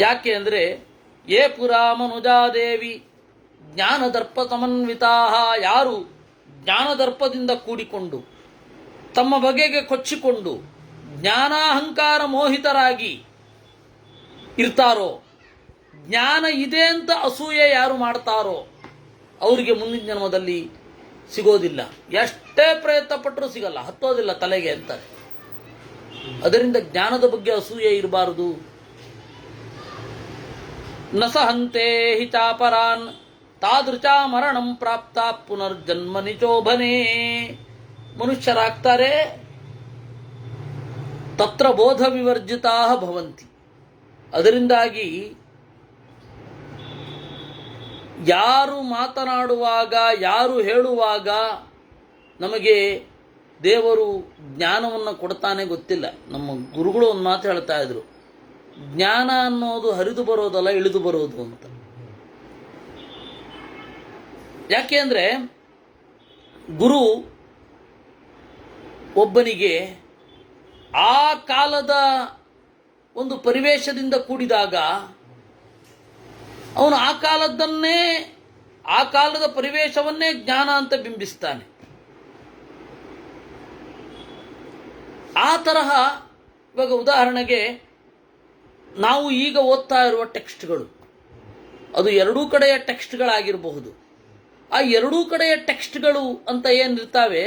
ಯಾಕೆ ಅಂದರೆ, ಯೇ ಪುರಾ ಮನುಜಾದೇವಿ ಜ್ಞಾನದರ್ಪ ಸಮನ್ವಿತಾ. ಯಾರು ಜ್ಞಾನದರ್ಪದಿಂದ ಕೂಡಿಕೊಂಡು ತಮ್ಮ ಬಗೆಗೆ ಕೊಚ್ಚಿಕೊಂಡು ಜ್ಞಾನಾಹಂಕಾರ ಮೋಹಿತರಾಗಿ ಇರ್ತಾರೋ, ಜ್ಞಾನ ಇದೆ ಅಂತ ಅಸೂಯೆ ಯಾರು ಮಾಡ್ತಾರೋ ಅವರಿಗೆ ಮುಂದಿನ ಜನ್ಮದಲ್ಲಿ ಸಿಗೋದಿಲ್ಲ. ಎಷ್ಟೇ ಪ್ರಯತ್ನ ಪಟ್ಟರೂ ಸಿಗಲ್ಲ, ಹತ್ತೋದಿಲ್ಲ ತಲೆಗೆ ಅಂತಾರೆ. ಅದರಿಂದ ಜ್ಞಾನದ ಬಗ್ಗೆ ಅಸೂಯೆ ಇರಬಾರದು. ನ ಸಹಂತೆ ಹಿ ಚಾಪರಾನ್ ತಾದೃಚ ಮರಣಂ ಪ್ರಾಪ್ತ ಪುನರ್ಜನ್ಮ ನಿಚೋಭನೆ. ಮನುಷ್ಯರಾಗ್ತಾರೆ, ತತ್ರ ಬೋಧ ವಿವರ್ಜಿತಾ ಭವಂತಿ. ಅದರಿಂದಾಗಿ ಯಾರು ಮಾತನಾಡುವಾಗ, ಯಾರು ಹೇಳುವಾಗ ನಮಗೆ ದೇವರು ಜ್ಞಾನವನ್ನು ಕೊಡ್ತಾನೆ ಗೊತ್ತಿಲ್ಲ. ನಮ್ಮ ಗುರುಗಳು ಒಂದು ಮಾತು ಹೇಳ್ತಾ ಇದ್ರು, ಜ್ಞಾನ ಅನ್ನೋದು ಹರಿದು ಬರೋದಲ್ಲ, ಇಳಿದು ಬರೋದು ಅಂತ. ಯಾಕೆ ಅಂದರೆ, ಗುರು ಒಬ್ಬನಿಗೆ ಆ ಕಾಲದ ಒಂದು ಪರಿವೇಶದಿಂದ ಕೂಡಿದಾಗ ಅವನು ಆ ಕಾಲದನ್ನೇ, ಆ ಕಾಲದ ಪರಿವೇಶವನ್ನೇ ಜ್ಞಾನ ಅಂತ ಬಿಂಬಿಸ್ತಾನೆ. ಆ ತರಹ ಇವಾಗ ಉದಾಹರಣೆಗೆ ನಾವು ಈಗ ಓದ್ತಾ ಇರುವ ಟೆಕ್ಸ್ಟ್ಗಳು, ಅದು ಎರಡೂ ಕಡೆಯ ಟೆಕ್ಸ್ಟ್ಗಳಾಗಿರಬಹುದು. ಆ ಎರಡೂ ಕಡೆಯ ಟೆಕ್ಸ್ಟ್ಗಳು ಅಂತ ಏನಿರ್ತಾವೆ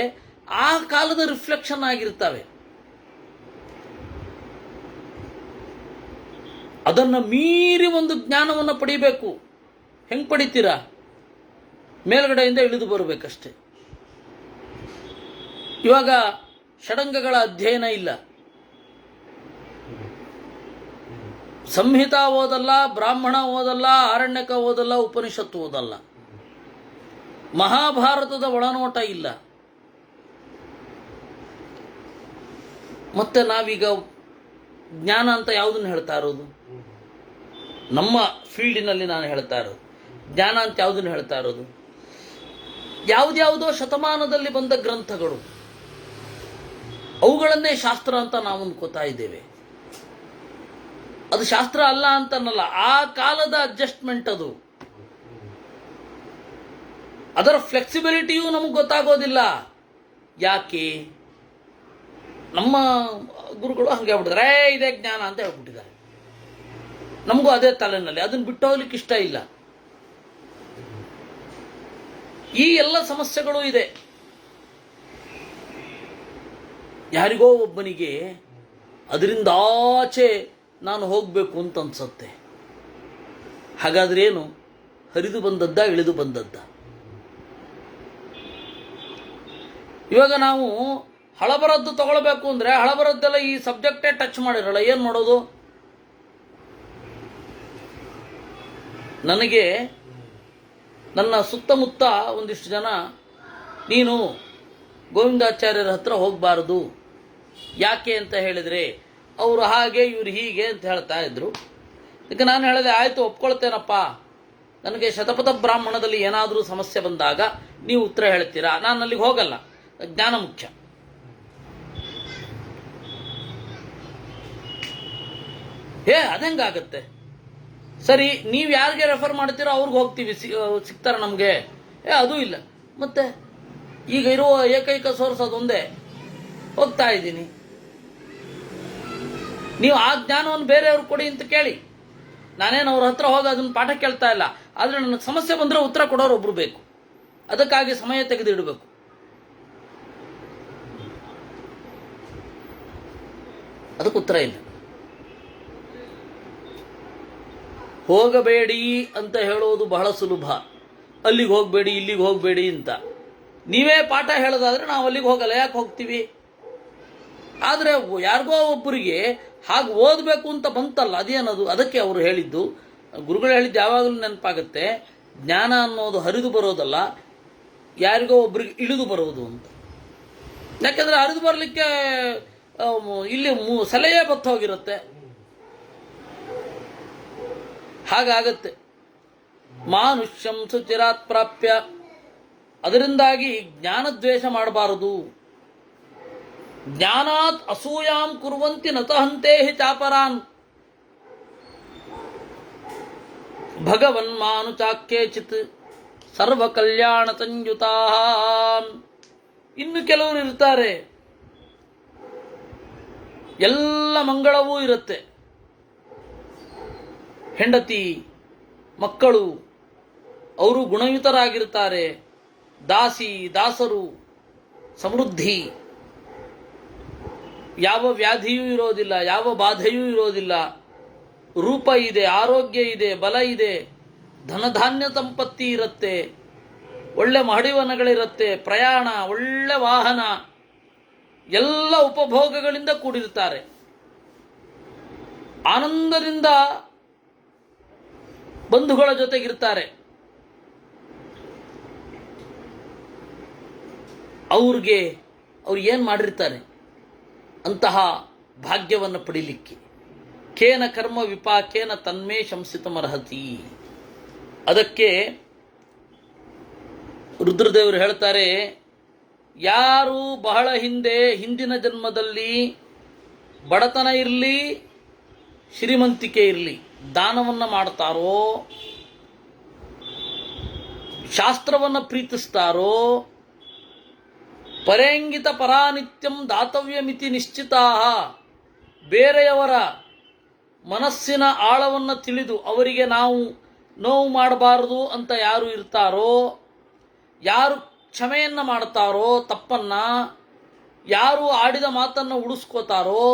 ಆ ಕಾಲದ ರಿಫ್ಲೆಕ್ಷನ್ ಆಗಿರ್ತವೆ. ಅದನ್ನು ಮೀರಿ ಒಂದು ಜ್ಞಾನವನ್ನು ಪಡಿಬೇಕು. ಹೆಂಗೆ ಪಡಿತೀರಾ? ಮೇಲ್ಗಡೆಯಿಂದ ಇಳಿದು ಬರಬೇಕಷ್ಟೆ. ಇವಾಗ ಷಡಂಗಗಳ ಅಧ್ಯಯನ ಇಲ್ಲ, ಸಂಹಿತಾ ಓದಲ್ಲ, ಬ್ರಾಹ್ಮಣ ಓದಲ್ಲ, ಆರಣ್ಯಕ ಓದಲ್ಲ, ಉಪನಿಷತ್ತು ಓದಲ್ಲ, ಮಹಾಭಾರತದ ಒಳನೋಟ ಇಲ್ಲ. ಮತ್ತೆ ನಾವೀಗ ಜ್ಞಾನ ಅಂತ ಯಾವುದನ್ನು ಹೇಳ್ತಾ ಇರೋದು? ನಮ್ಮ ಫೀಲ್ಡಿನಲ್ಲಿ ನಾನು ಹೇಳ್ತಾ ಇರೋದು ಜ್ಞಾನ ಅಂತ ಯಾವುದನ್ನು ಹೇಳ್ತಾ ಇರೋದು? ಯಾವುದ್ಯಾವುದೋ ಶತಮಾನದಲ್ಲಿ ಬಂದ ಗ್ರಂಥಗಳು, ಅವುಗಳನ್ನೇ ಶಾಸ್ತ್ರ ಅಂತ ನಾವು ಅಂದ್ಕೋತಾ ಇದ್ದೇವೆ. ಅದು ಶಾಸ್ತ್ರ ಅಲ್ಲ ಅಂತನಲ್ಲ, ಆ ಕಾಲದ ಅಡ್ಜಸ್ಟ್ಮೆಂಟ್ ಅದು. ಅದರ ಫ್ಲೆಕ್ಸಿಬಿಲಿಟಿಯೂ ನಮಗೆ ಗೊತ್ತಾಗೋದಿಲ್ಲ. ಯಾಕೆ? ನಮ್ಮ ಗುರುಗಳು ಹಂಗೆ ಹೇಳ್ಬಿಟ್ಟಿದ್ದಾರೆ, ಇದೇ ಜ್ಞಾನ ಅಂತ ಹೇಳ್ಬಿಟ್ಟಿದ್ದಾರೆ. ನಮಗೂ ಅದೇ ತಲೆನಲ್ಲಿ, ಅದನ್ನು ಬಿಟ್ಟು ಹೋಗ್ಲಿಕ್ಕೆ ಇಷ್ಟ ಇಲ್ಲ. ಈ ಎಲ್ಲ ಸಮಸ್ಯೆಗಳು ಇದೆ. ಯಾರಿಗೋ ಒಬ್ಬನಿಗೆ ಅದರಿಂದ ಆಚೆ ನಾನು ಹೋಗಬೇಕು ಅಂತ ಅನ್ಸತ್ತೆ. ಹಾಗಾದ್ರೆ ಏನು? ಹರಿದು ಬಂದದ್ದ, ಇಳಿದು ಬಂದದ್ದ? ಇವಾಗ ನಾವು ಹಳಬರದ್ದು ತಗೊಳ್ಬೇಕು ಅಂದ್ರೆ ಹಳಬರದ್ದೆಲ್ಲ ಈ ಸಬ್ಜೆಕ್ಟೇ ಟಚ್ ಮಾಡಿರಲ್ಲ, ಏನು ಮಾಡೋದು? ನನಗೆ ನನ್ನ ಸುತ್ತಮುತ್ತ ಒಂದಿಷ್ಟು ಜನ, ನೀನು ಗೋವಿಂದಾಚಾರ್ಯರ ಹತ್ರ ಹೋಗಬಾರದು, ಯಾಕೆ ಅಂತ ಹೇಳಿದರೆ ಅವರು ಹಾಗೆ ಇವರು ಹೀಗೆ ಅಂತ ಹೇಳ್ತಾ ಇದ್ರು. ಅದಕ್ಕೆ ನಾನು ಹೇಳಿದೆ, ಆಯಿತು ಒಪ್ಕೊಳ್ತೇನಪ್ಪ, ನನಗೆ ಶತಪಥ ಬ್ರಾಹ್ಮಣದಲ್ಲಿ ಏನಾದರೂ ಸಮಸ್ಯೆ ಬಂದಾಗ ನೀವು ಉತ್ತರ ಹೇಳ್ತೀರಾ, ನಾನು ಅಲ್ಲಿಗೆ ಹೋಗಲ್ಲ, ಜ್ಞಾನ ಮುಖ್ಯ. ಅದೆಂಗಾಗತ್ತೆ? ಸರಿ, ನೀವು ಯಾರಿಗೆ ರೆಫರ್ ಮಾಡ್ತೀರೋ ಅವ್ರಿಗೆ ಹೋಗ್ತೀವಿ, ಸಿಗ್ತಾರೆ ನಮಗೆ. ಅದೂ ಇಲ್ಲ. ಮತ್ತೆ ಈಗ ಇರುವ ಏಕೈಕ ಸೋರ್ಸ್ ಅದೊಂದೇ, ಹೋಗ್ತಾ ಇದ್ದೀನಿ. ನೀವು ಆ ಜ್ಞಾನವನ್ನು ಬೇರೆಯವ್ರಿಗೆ ಕೊಡಿ ಅಂತ ಕೇಳಿ. ನಾನೇನು ಅವ್ರ ಹತ್ರ ಹೋಗಿ ಅದನ್ನು ಪಾಠ ಕೇಳ್ತಾ ಇಲ್ಲ, ಆದರೆ ನನಗೆ ಸಮಸ್ಯೆ ಬಂದರೆ ಉತ್ತರ ಕೊಡೋರು ಒಬ್ರು ಬೇಕು. ಅದಕ್ಕಾಗಿ ಸಮಯ ತೆಗೆದಿಡಬೇಕು. ಅದಕ್ಕೆ ಉತ್ತರ ಇಲ್ಲ. ಹೋಗಬೇಡಿ ಅಂತ ಹೇಳೋದು ಬಹಳ ಸುಲಭ, ಅಲ್ಲಿಗೆ ಹೋಗಬೇಡಿ ಇಲ್ಲಿಗೆ ಹೋಗಬೇಡಿ ಅಂತ. ನೀವೇ ಪಾಠ ಹೇಳೋದಾದ್ರೆ ನಾವು ಅಲ್ಲಿಗೆ ಹೋಗಲ್ಲ, ಯಾಕೆ ಹೋಗ್ತೀವಿ? ಆದರೆ ಯಾರಿಗೋ ಒಬ್ಬರಿಗೆ ಹಾಗೆ ಓದಬೇಕು ಅಂತ ಬಂತಲ್ಲ, ಅದೇನದು? ಅದಕ್ಕೆ ಅವರು ಹೇಳಿದ್ದು, ಗುರುಗಳು ಹೇಳಿದ್ದು ಯಾವಾಗಲೂ ನೆನಪಾಗುತ್ತೆ, ಜ್ಞಾನ ಅನ್ನೋದು ಹರಿದು ಬರೋದಲ್ಲ, ಯಾರಿಗೋ ಒಬ್ಬರಿಗೆ ಇಳಿದು ಬರೋದು ಅಂತ. ಯಾಕೆಂದರೆ ಹರಿದು ಬರಲಿಕ್ಕೆ ಇಲ್ಲಿ ಸಲಹೆ ಬತ್ತು ಹೋಗಿರುತ್ತೆ, ಹಾಗಾಗತ್ತೆ. ಮಾನುಷ್ಯಂ ಸುಚಿರಾತ್ ಪ್ರಾಪ್ಯ. ಅದರಿಂದಾಗಿ ಜ್ಞಾನದ್ವೇಷ ಮಾಡಬಾರದು. ಜ್ಞಾನಾತ್ ಅಸೂಯಾಂ ಕುರುವಂತಿ ನತಹಂತೆ ಹಿ ಚಾಪರಾನ್. ಭಗವನ್ಮಾನುಚಾಕ್ಯೇಚಿತ್ ಸರ್ವ ಕಲ್ಯಾಣ ಸಂಯುತಾ. ಇನ್ನು ಕೆಲವರು ಇರ್ತಾರೆ, ಎಲ್ಲ ಮಂಗಳವೂ ಇರುತ್ತೆ, ಹೆಂಡತಿ ಮಕ್ಕಳು ಅವರು ಗುಣಯುತರಾಗಿರ್ತಾರೆ, ದಾಸಿ ದಾಸರು, ಸಮೃದ್ಧಿ, ಯಾವ ವ್ಯಾಧಿಯೂ ಇರೋದಿಲ್ಲ, ಯಾವ ಬಾಧೆಯೂ ಇರೋದಿಲ್ಲ, ರೂಪ ಇದೆ, ಆರೋಗ್ಯ ಇದೆ, ಬಲ ಇದೆ, ಧನಧಾನ್ಯ ಸಂಪತ್ತಿ ಇರುತ್ತೆ, ಒಳ್ಳೆ ಮಹಡಿವನಗಳಿರುತ್ತೆ, ಪ್ರಯಾಣ, ಒಳ್ಳೆ ವಾಹನ, ಎಲ್ಲ ಉಪಭೋಗಗಳಿಂದ ಕೂಡಿರ್ತಾರೆ. ಆನಂದದಿಂದ ಬಂಧುಗಳ ಜೊತೆಗಿರ್ತಾರೆ. ಅವ್ರು ಏನು ಮಾಡಿರ್ತಾರೆ ಅಂತಹ ಭಾಗ್ಯವನ್ನು ಪಡಿಲಿಕ್ಕೆ? ಕೇನ ಕರ್ಮ ವಿಪಾಕೇನ ತನ್ಮೇ ಶಂಸಿತಮರ್ಹತಿ. ಅದಕ್ಕೆ ರುದ್ರದೇವರು ಹೇಳ್ತಾರೆ, ಯಾರು ಬಹಳ ಹಿಂದಿನ ಜನ್ಮದಲ್ಲಿ ಬಡತನ ಇರಲಿ ಶ್ರೀಮಂತಿಕೆ ಇರಲಿ ದಾನವನ್ನು ಮಾಡ್ತಾರೋ ಶಾಸ್ತ್ರವನ್ನು ಪ್ರೀತಿಸ್ತಾರೋ, ಪರೇಂಗಿತ ಪರಾನಿತ್ಯಂ ದಾತವ್ಯಮಿತಿ ನಿಶ್ಚಿತಾ, ಬೇರೆಯವರ ಮನಸ್ಸಿನ ಆಳವನ್ನು ತಿಳಿದು ಅವರಿಗೆ ನಾವು ನೋವು ಮಾಡಬಾರದು ಅಂತ ಯಾರು ಇರ್ತಾರೋ, ಯಾರು ಕ್ಷಮೆಯನ್ನು ಮಾಡ್ತಾರೋ ತಪ್ಪನ್ನು, ಯಾರು ಆಡಿದ ಮಾತನ್ನು ಉಳಿಸ್ಕೋತಾರೋ,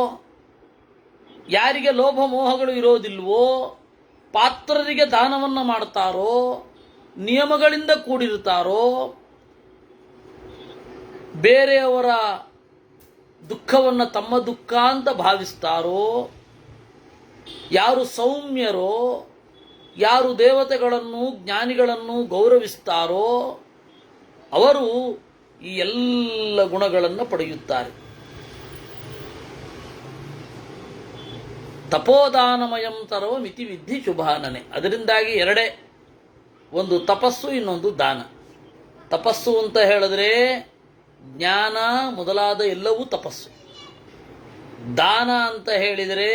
ಯಾರಿಗೆ ಲೋಭ ಮೋಹಗಳು ಇರೋದಿಲ್ವೋ, ಪಾತ್ರರಿಗೆ ದಾನವನ್ನು ಮಾಡ್ತಾರೋ, ನಿಯಮಗಳಿಂದ ಕೂಡಿರ್ತಾರೋ, ಬೇರೆಯವರ ದುಃಖವನ್ನು ತಮ್ಮ ದುಃಖ ಅಂತ ಭಾವಿಸ್ತಾರೋ, ಯಾರು ಸೌಮ್ಯರೋ, ಯಾರು ದೇವತೆಗಳನ್ನು ಜ್ಞಾನಿಗಳನ್ನು ಗೌರವಿಸ್ತಾರೋ ಅವರು ಈ ಎಲ್ಲ ಗುಣಗಳನ್ನು ಪಡೆಯುತ್ತಾರೆ. ತಪೋದಾನಮಯಂ ತರೋ ಮಿತಿ ವಿಧಿ ಶುಭಾನನೆ. ಅದರಿಂದಾಗಿ ಎರಡೇ, ಒಂದು ತಪಸ್ಸು, ಇನ್ನೊಂದು ದಾನ. ತಪಸ್ಸು ಅಂತ ಹೇಳಿದ್ರೆ ಜ್ಞಾನ ಮೊದಲಾದ ಎಲ್ಲವೂ ತಪಸ್ಸು. ದಾನ ಅಂತ ಹೇಳಿದರೆ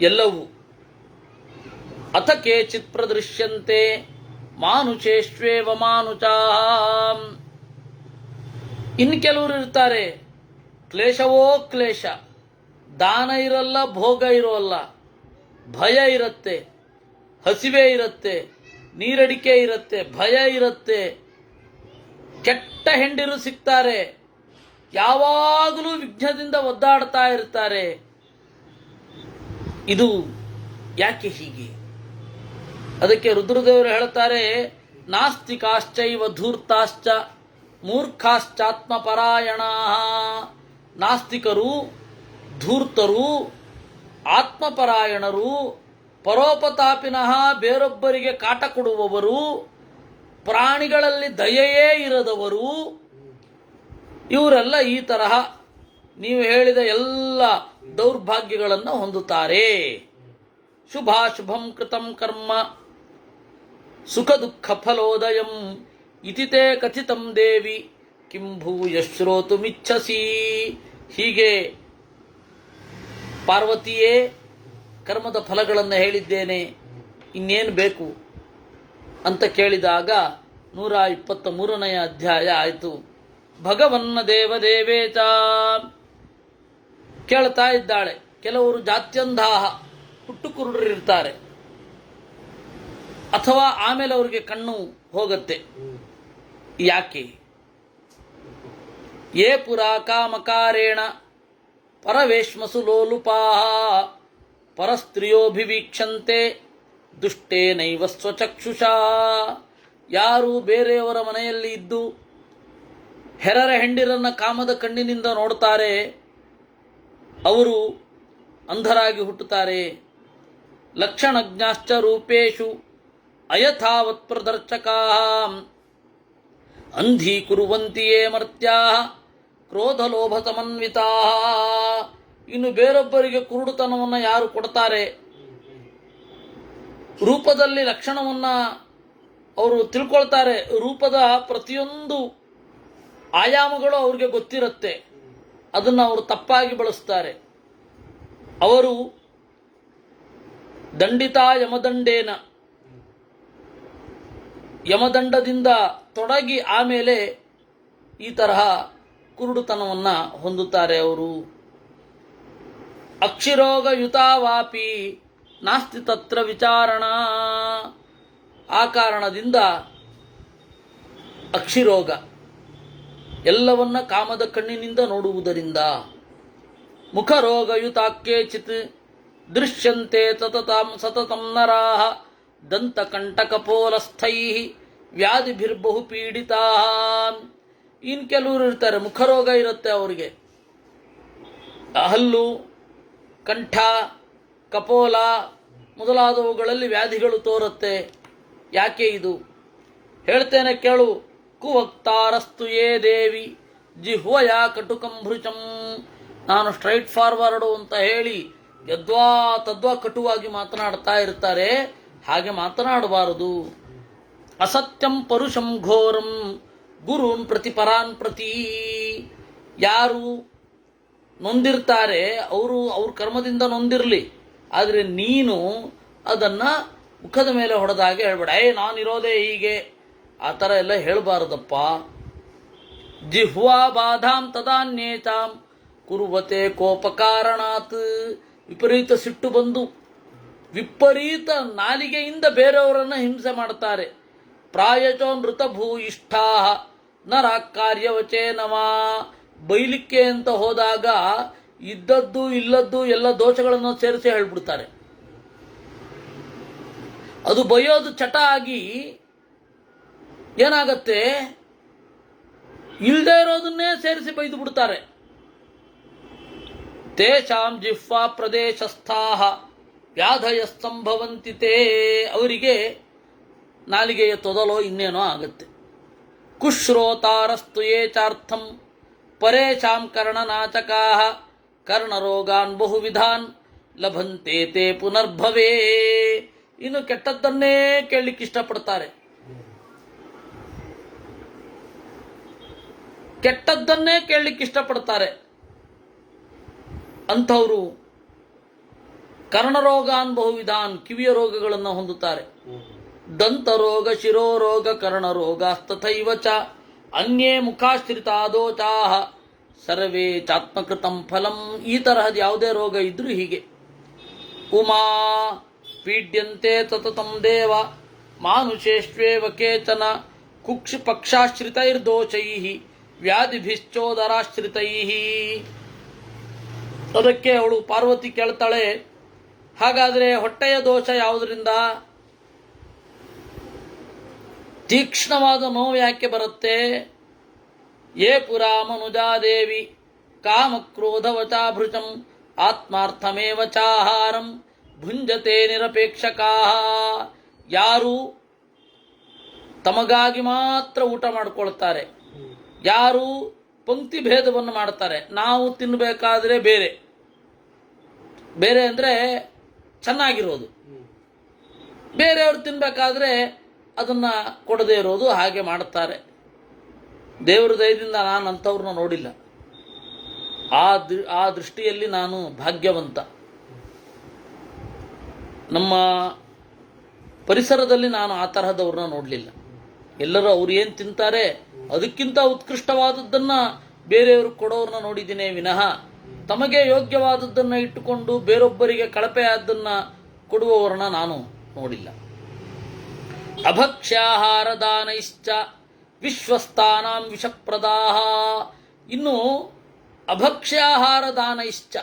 ಎಲ್ಲವೂ. ಅಥ ಕೇಚಿತ್ ಪ್ರದೃಶ್ಯಂತೆ ಮಾನುಷೇಶ್ವೇವ ಮಾನುಚಾ. ಇನ್ನು ಕೆಲವರು ಇರ್ತಾರೆ ಕ್ಲೇಶವೋ ಕ್ಲೇಶ, ದಾನ ಇರಲ್ಲ, ಭೋಗ ಇರೋಲ್ಲ, ಭಯ ಇರುತ್ತೆ, ಹಸಿವೆ ಇರುತ್ತೆ, ನೀರಡಿಕೆ ಇರುತ್ತೆ, ಭಯ ಇರುತ್ತೆ, ಕೆಟ್ಟ ಹೆಂಡಿರು ಸಿಗ್ತಾರೆ, ಯಾವಾಗಲೂ ವಿಘ್ನದಿಂದ ಒದ್ದಾಡ್ತಾ ಇರ್ತಾರೆ. ಇದು ಯಾಕೆ ಹೀಗೆ? ಅದಕ್ಕೆ ರುದ್ರದೇವರು ಹೇಳ್ತಾರೆ, ನಾಸ್ತಿಕಾಶ್ಚೈವ ಧೂರ್ತಾಶ್ಚ ಮೂರ್ಖಾಶ್ಚಾತ್ಮಪರಾಯಣ. ನಾಸ್ತಿಕರು, ಧೂರ್ತರು, ಆತ್ಮಪರಾಯಣರು, ಪರೋಪತಾಪಿನಃ ಬೇರೊಬ್ಬರಿಗೆ ಕಾಟ ಕೊಡುವವರು, ಪ್ರಾಣಿಗಳಲ್ಲಿ ದಯೆಯೇ ಇರದವರು, ಇವರೆಲ್ಲ ಈ ತರಹ ನೀವು ಹೇಳಿದ ಎಲ್ಲ ದೌರ್ಭಾಗ್ಯಗಳನ್ನು ಹೊಂದುತ್ತಾರೆ. ಶುಭಾಶುಭಂ ಕೃತಂ ಕರ್ಮ ಸುಖ ದುಃಖ ಫಲೋದಯಂ ಇತಿ ತೇ ಕಥಿತಂ ದೇವಿ ಕಿಂ ಭೂಯಶ್ರೋತುಮಿಚ್ಛಸಿ. ಹೀಗೆ ಪಾರ್ವತಿಯೇ, ಕರ್ಮದ ಫಲಗಳನ್ನು ಹೇಳಿದ್ದೇನೆ, ಇನ್ನೇನು ಬೇಕು ಅಂತ ಕೇಳಿದಾಗ 123ನೇ ಅಧ್ಯಾಯ ಆಯಿತು. ಭಗವನ್ನ ದೇವದೇವೇಚ ಕೇಳ್ತಾ ಇದ್ದಾಳೆ. ಕೆಲವರು ಜಾತ್ಯಂಧಾಹ, ಹುಟ್ಟು ಕುರುಡರಿರ್ತಾರೆ, ಅಥವಾ ಆಮೇಲೆ ಅವರಿಗೆ ಕಣ್ಣು ಹೋಗುತ್ತೆ. ಯಾಕೆ? ಯೇ ಪುರಾ ಕಾಮಕಾರೇಣ ಪರವೇಶ್ಮಸು ಲೋಲುಪಾ ಪರಸ್ತ್ರೀಯೋಭಿವೀಕ್ಷಂತೆ ದುಷ್ಟೇನೈವ ಸ್ವಚಕ್ಷುಷಾ. ಯಾರು ಬೇರೆಯವರ ಮನೆಯಲ್ಲಿ ಇದ್ದು ಹೆರರ ಹೆಂಡಿರನ್ನ ಕಾಮದ ಕಣ್ಣಿನಿಂದ ನೋಡ್ತಾರೆ ಅವರು ಅಂಧರಾಗಿ ಹುಟ್ಟುತ್ತಾರೆ. ಲಕ್ಷಣಜ್ಞಾಶ್ಚ ರೂಪೇಶು ಅಯಥಾವತ್ ಪ್ರದರ್ಶಕಾ ಅಂಧೀಕುರುವಂತಿಯೇ ಮರ್ತ್ಯಾ ಕ್ರೋಧಲೋಭ ಸಮನ್ವಿತಾ. ಇನ್ನು ಬೇರೊಬ್ಬರಿಗೆ ಕುರುಡುತನವನ್ನು ಯಾರು ಕೊಡ್ತಾರೆ, ರೂಪದಲ್ಲಿ ಲಕ್ಷಣವನ್ನು ಅವರು ತಿಳ್ಕೊಳ್ತಾರೆ, ರೂಪದ ಪ್ರತಿಯೊಂದು ಆಯಾಮಗಳು ಅವ್ರಿಗೆ ಗೊತ್ತಿರುತ್ತೆ, ಅದನ್ನು ಅವರು ತಪ್ಪಾಗಿ ಬಳಸ್ತಾರೆ. ಅವರು ದಂಡಿತಾ ಯಮದಂಡೇನ, ಯಮದಂಡದಿಂದ ತೊಡಗಿ ಆಮೇಲೆ ಈ ತರಹ ಕುರುಡುತನವನ್ನು ಹೊಂದುತ್ತಾರೆ ಅವರು. ಅಕ್ಷಿರೋಗಯುತಾವಾಪಿ ನಾಸ್ತಿ ತತ್ರ ವಿಚಾರಣ. ಆ ಕಾರಣದಿಂದ ಅಕ್ಷಿರೋಗ, ಎಲ್ಲವನ್ನ ಕಾಮದ ಕಣ್ಣಿನಿಂದ ನೋಡುವುದರಿಂದ. ಮುಖರೋಗಯುತಾಕೇಚಿತ್ ದೃಶ್ಯಂತೆ ಸತತಂ ನರಾಹ ದಂತಕಂಟಕಪೋಲಸ್ಥೈ ವ್ಯಾಧಿಭಿರ್ಬಹು ಪೀಡಿತಾ. ಇನ್ನು ಕೆಲವರು ಇರ್ತಾರೆ ಮುಖರೋಗ ಇರುತ್ತೆ ಅವರಿಗೆ, ಹಲ್ಲು, ಕಂಠ, ಕಪೋಲ ಮೊದಲಾದವುಗಳಲ್ಲಿ ವ್ಯಾಧಿಗಳು ತೋರುತ್ತೆ. ಯಾಕೆ ಇದು? ಹೇಳ್ತೇನೆ ಕೇಳು. ಕುವಕ್ತಾರಸ್ತು ಯೇ ದೇವಿ ಜಿಹ್ವಯ ಕಟುಕಂಭೃಚಂ. ನಾನು ಸ್ಟ್ರೈಟ್ ಫಾರ್ವರ್ಡು ಅಂತ ಹೇಳಿ ಯದ್ವಾ ತದ್ವಾ ಕಟುವಾಗಿ ಮಾತನಾಡ್ತಾ ಇರ್ತಾರೆ, ಹಾಗೆ ಮಾತನಾಡಬಾರದು. ಅಸತ್ಯಂ ಪರುಷಂ ಘೋರಂ ಗುರುನ್ ಪ್ರತಿ ಪರಾನ್ ಪ್ರತಿ. ಯಾರು ನೊಂದಿರ್ತಾರೆ ಅವರು ಅವ್ರ ಕರ್ಮದಿಂದ ನೊಂದಿರಲಿ, ಆದರೆ ನೀನು ಅದನ್ನು ಮುಖದ ಮೇಲೆ ಹೊಡೆದಾಗೆ ಹೇಳ್ಬೇಡ, ನಾನಿರೋದೇ ಹೀಗೆ, ಆ ಥರ ಎಲ್ಲ ಹೇಳಬಾರದಪ್ಪ. ಜಿಹ್ವಾ ಬಾಧಾಂ ತದಾನ್ಯೇತಾಂ ಕುರುವತೆ ಕೋಪಕಾರಣಾತ್. ವಿಪರೀತ ಸಿಟ್ಟು ಬಂದು ವಿಪರೀತ ನಾಲಿಗೆಯಿಂದ ಬೇರೆಯವರನ್ನು ಹಿಂಸೆ ಮಾಡ್ತಾರೆ. ಪ್ರಾಯಚೋ ನೃತಭೂ ಇಷ್ಟಾ ನರ ಕಾರ್ಯವಚೇನವ. ಬೈಲಿಕ್ಕೆ ಅಂತ ಹೋದಾಗ ಇದ್ದದ್ದು ಇಲ್ಲದ್ದು ಎಲ್ಲ ದೋಷಗಳನ್ನು ಸೇರಿಸಿ ಹೇಳ್ಬಿಡ್ತಾರೆ. ಅದು ಬೈಯೋದು ಚಟ ಆಗಿ ಏನಾಗತ್ತೆ, ಇಲ್ಲದೆ ಇರೋದನ್ನೇ ಸೇರಿಸಿ ಬೈದು ಬಿಡ್ತಾರೆ. ತೇಷಾಂ ಜಿಹ್ವಾ ಪ್ರದೇಶಸ್ಥಾಹ ವ್ಯಾಧಯ ಸಂಭವಂತಿತೇ. ಅವರಿಗೆ ನಾಲಿಗೆಯ ತೊದಲೋ ಇನ್ನೇನೋ ಆಗುತ್ತೆ. ಕುಶ್ರೋತಾರಸ್ತು ಏಚಾರ್ಥಂ ಪರೇಶಾಂ ಕರ್ಣನಾಚಕಾಹ ಕರ್ಣರೋಗಾನ್ ಬಹುವಿಧಾನ್ ಲಭಂತೆ ತೇ ಪುನರ್ಭವೇ. ಇನ್ನು ಕೆಟ್ಟದ್ದನ್ನೇ ಕೇಳಲಿಕ್ಕೆ ಇಷ್ಟಪಡ್ತಾರೆ, ಕೆಟ್ಟದ್ದನ್ನೇ ಕೇಳಲಿಕ್ಕೆ ಇಷ್ಟಪಡ್ತಾರೆ. ಅಂಥವರು ಕರ್ಣರೋಗಾನ್ ಬಹುವಿಧಾನ್, ಕಿವಿಯ ರೋಗಗಳನ್ನು ಹೊಂದುತ್ತಾರೆ. ದಂತರೋಗ, ಶಿರೋರೋಗ, ಕರ್ಣರೋಗಾಸ್ತಥೈವ ಚ ಅನ್ಯೇ ಮುಖಾಶ್ರಿತಾದೋಚಾಹ ಸರ್ವೇ ಚಾತ್ಮಕೃತಂ ಫಲಂ. ಈ ತರಹದ ಯಾವುದೇ ರೋಗ ಇದ್ರೂ ಹೀಗೆ. ಉಮಾ ಪೀಡ್ಯಂತೆ ತತತಂ ದೇವ ಮಾನುಷೇಷ್ವೇವ ಕೇಚನ ಕುಕ್ಷಿ ಪಕ್ಷಾಶ್ರಿತೈರ್ದೋಷೈಃ ವ್ಯಾಧಿಭಿಶ್ಚೋದರಾಶ್ರಿತೈಃ. ಅದಕ್ಕೆ ಅವಳು ಪಾರ್ವತಿ ಕೇಳ್ತಾಳೆ, ಹಾಗಾದರೆ ಹೊಟ್ಟೆಯ ದೋಷ ಯಾವುದರಿಂದ? ತೀಕ್ಷ್ಣವಾದ ನೋವು ಯಾಕೆ ಬರುತ್ತೆ? ಯೇ ಪುರಾ ಮನುಜಾದೇವಿ ಕಾಮಕ್ರೋಧವಚಾಭೃಚಂ ಆತ್ಮಾರ್ಥಮೇವ ಚಾಹಾರಂ ಭುಂಜತೆ ನಿರಪೇಕ್ಷಕಾ. ಯಾರು ತಮಗಾಗಿ ಮಾತ್ರ ಊಟ ಮಾಡಿಕೊಳ್ತಾರೆ, ಯಾರು ಪಂಕ್ತಿ ಭೇದವನ್ನು ಮಾಡ್ತಾರೆ, ನಾವು ತಿನ್ನಬೇಕಾದ್ರೆ ಬೇರೆ ಬೇರೆ ಅಂದರೆ ಚೆನ್ನಾಗಿರೋದು, ಬೇರೆಯವರು ತಿನ್ನಬೇಕಾದ್ರೆ ಅದನ್ನು ಕೊಡದೇ ಇರೋದು, ಹಾಗೆ ಮಾಡ್ತಾರೆ. ದೇವರ ದಯದಿಂದ ನಾನು ಅಂಥವ್ರನ್ನ ನೋಡಿಲ್ಲ. ಆ ದೃಷ್ಟಿಯಲ್ಲಿ ನಾನು ಭಾಗ್ಯವಂತ. ನಮ್ಮ ಪರಿಸರದಲ್ಲಿ ನಾನು ಆ ತರಹದವ್ರನ್ನ ನೋಡಲಿಲ್ಲ. ಎಲ್ಲರೂ ಅವ್ರು ಏನು ತಿಂತಾರೆ ಅದಕ್ಕಿಂತ ಉತ್ಕೃಷ್ಟವಾದದ್ದನ್ನು ಬೇರೆಯವರು ಕೊಡೋರನ್ನ ನೋಡಿದ್ದೀನಿ ವಿನಃ ತಮಗೆ ಯೋಗ್ಯವಾದದ್ದನ್ನು ಇಟ್ಟುಕೊಂಡು ಬೇರೊಬ್ಬರಿಗೆ ಕಳಪೆಯಾದ್ದನ್ನು ಕೊಡುವವರನ್ನ ನಾನು ನೋಡಿಲ್ಲ. ಅಭಕ್ಷ್ಯಾಹಾರ ದಾನೈಶ್ಚ ವಿಶ್ವಸ್ಥಾನಾಂ ವಿಷಪ್ರದಾಹ. ಇನ್ನು ಅಭಕ್ಷ್ಯಾಹಾರ ದಾನೈಶ್ಚ,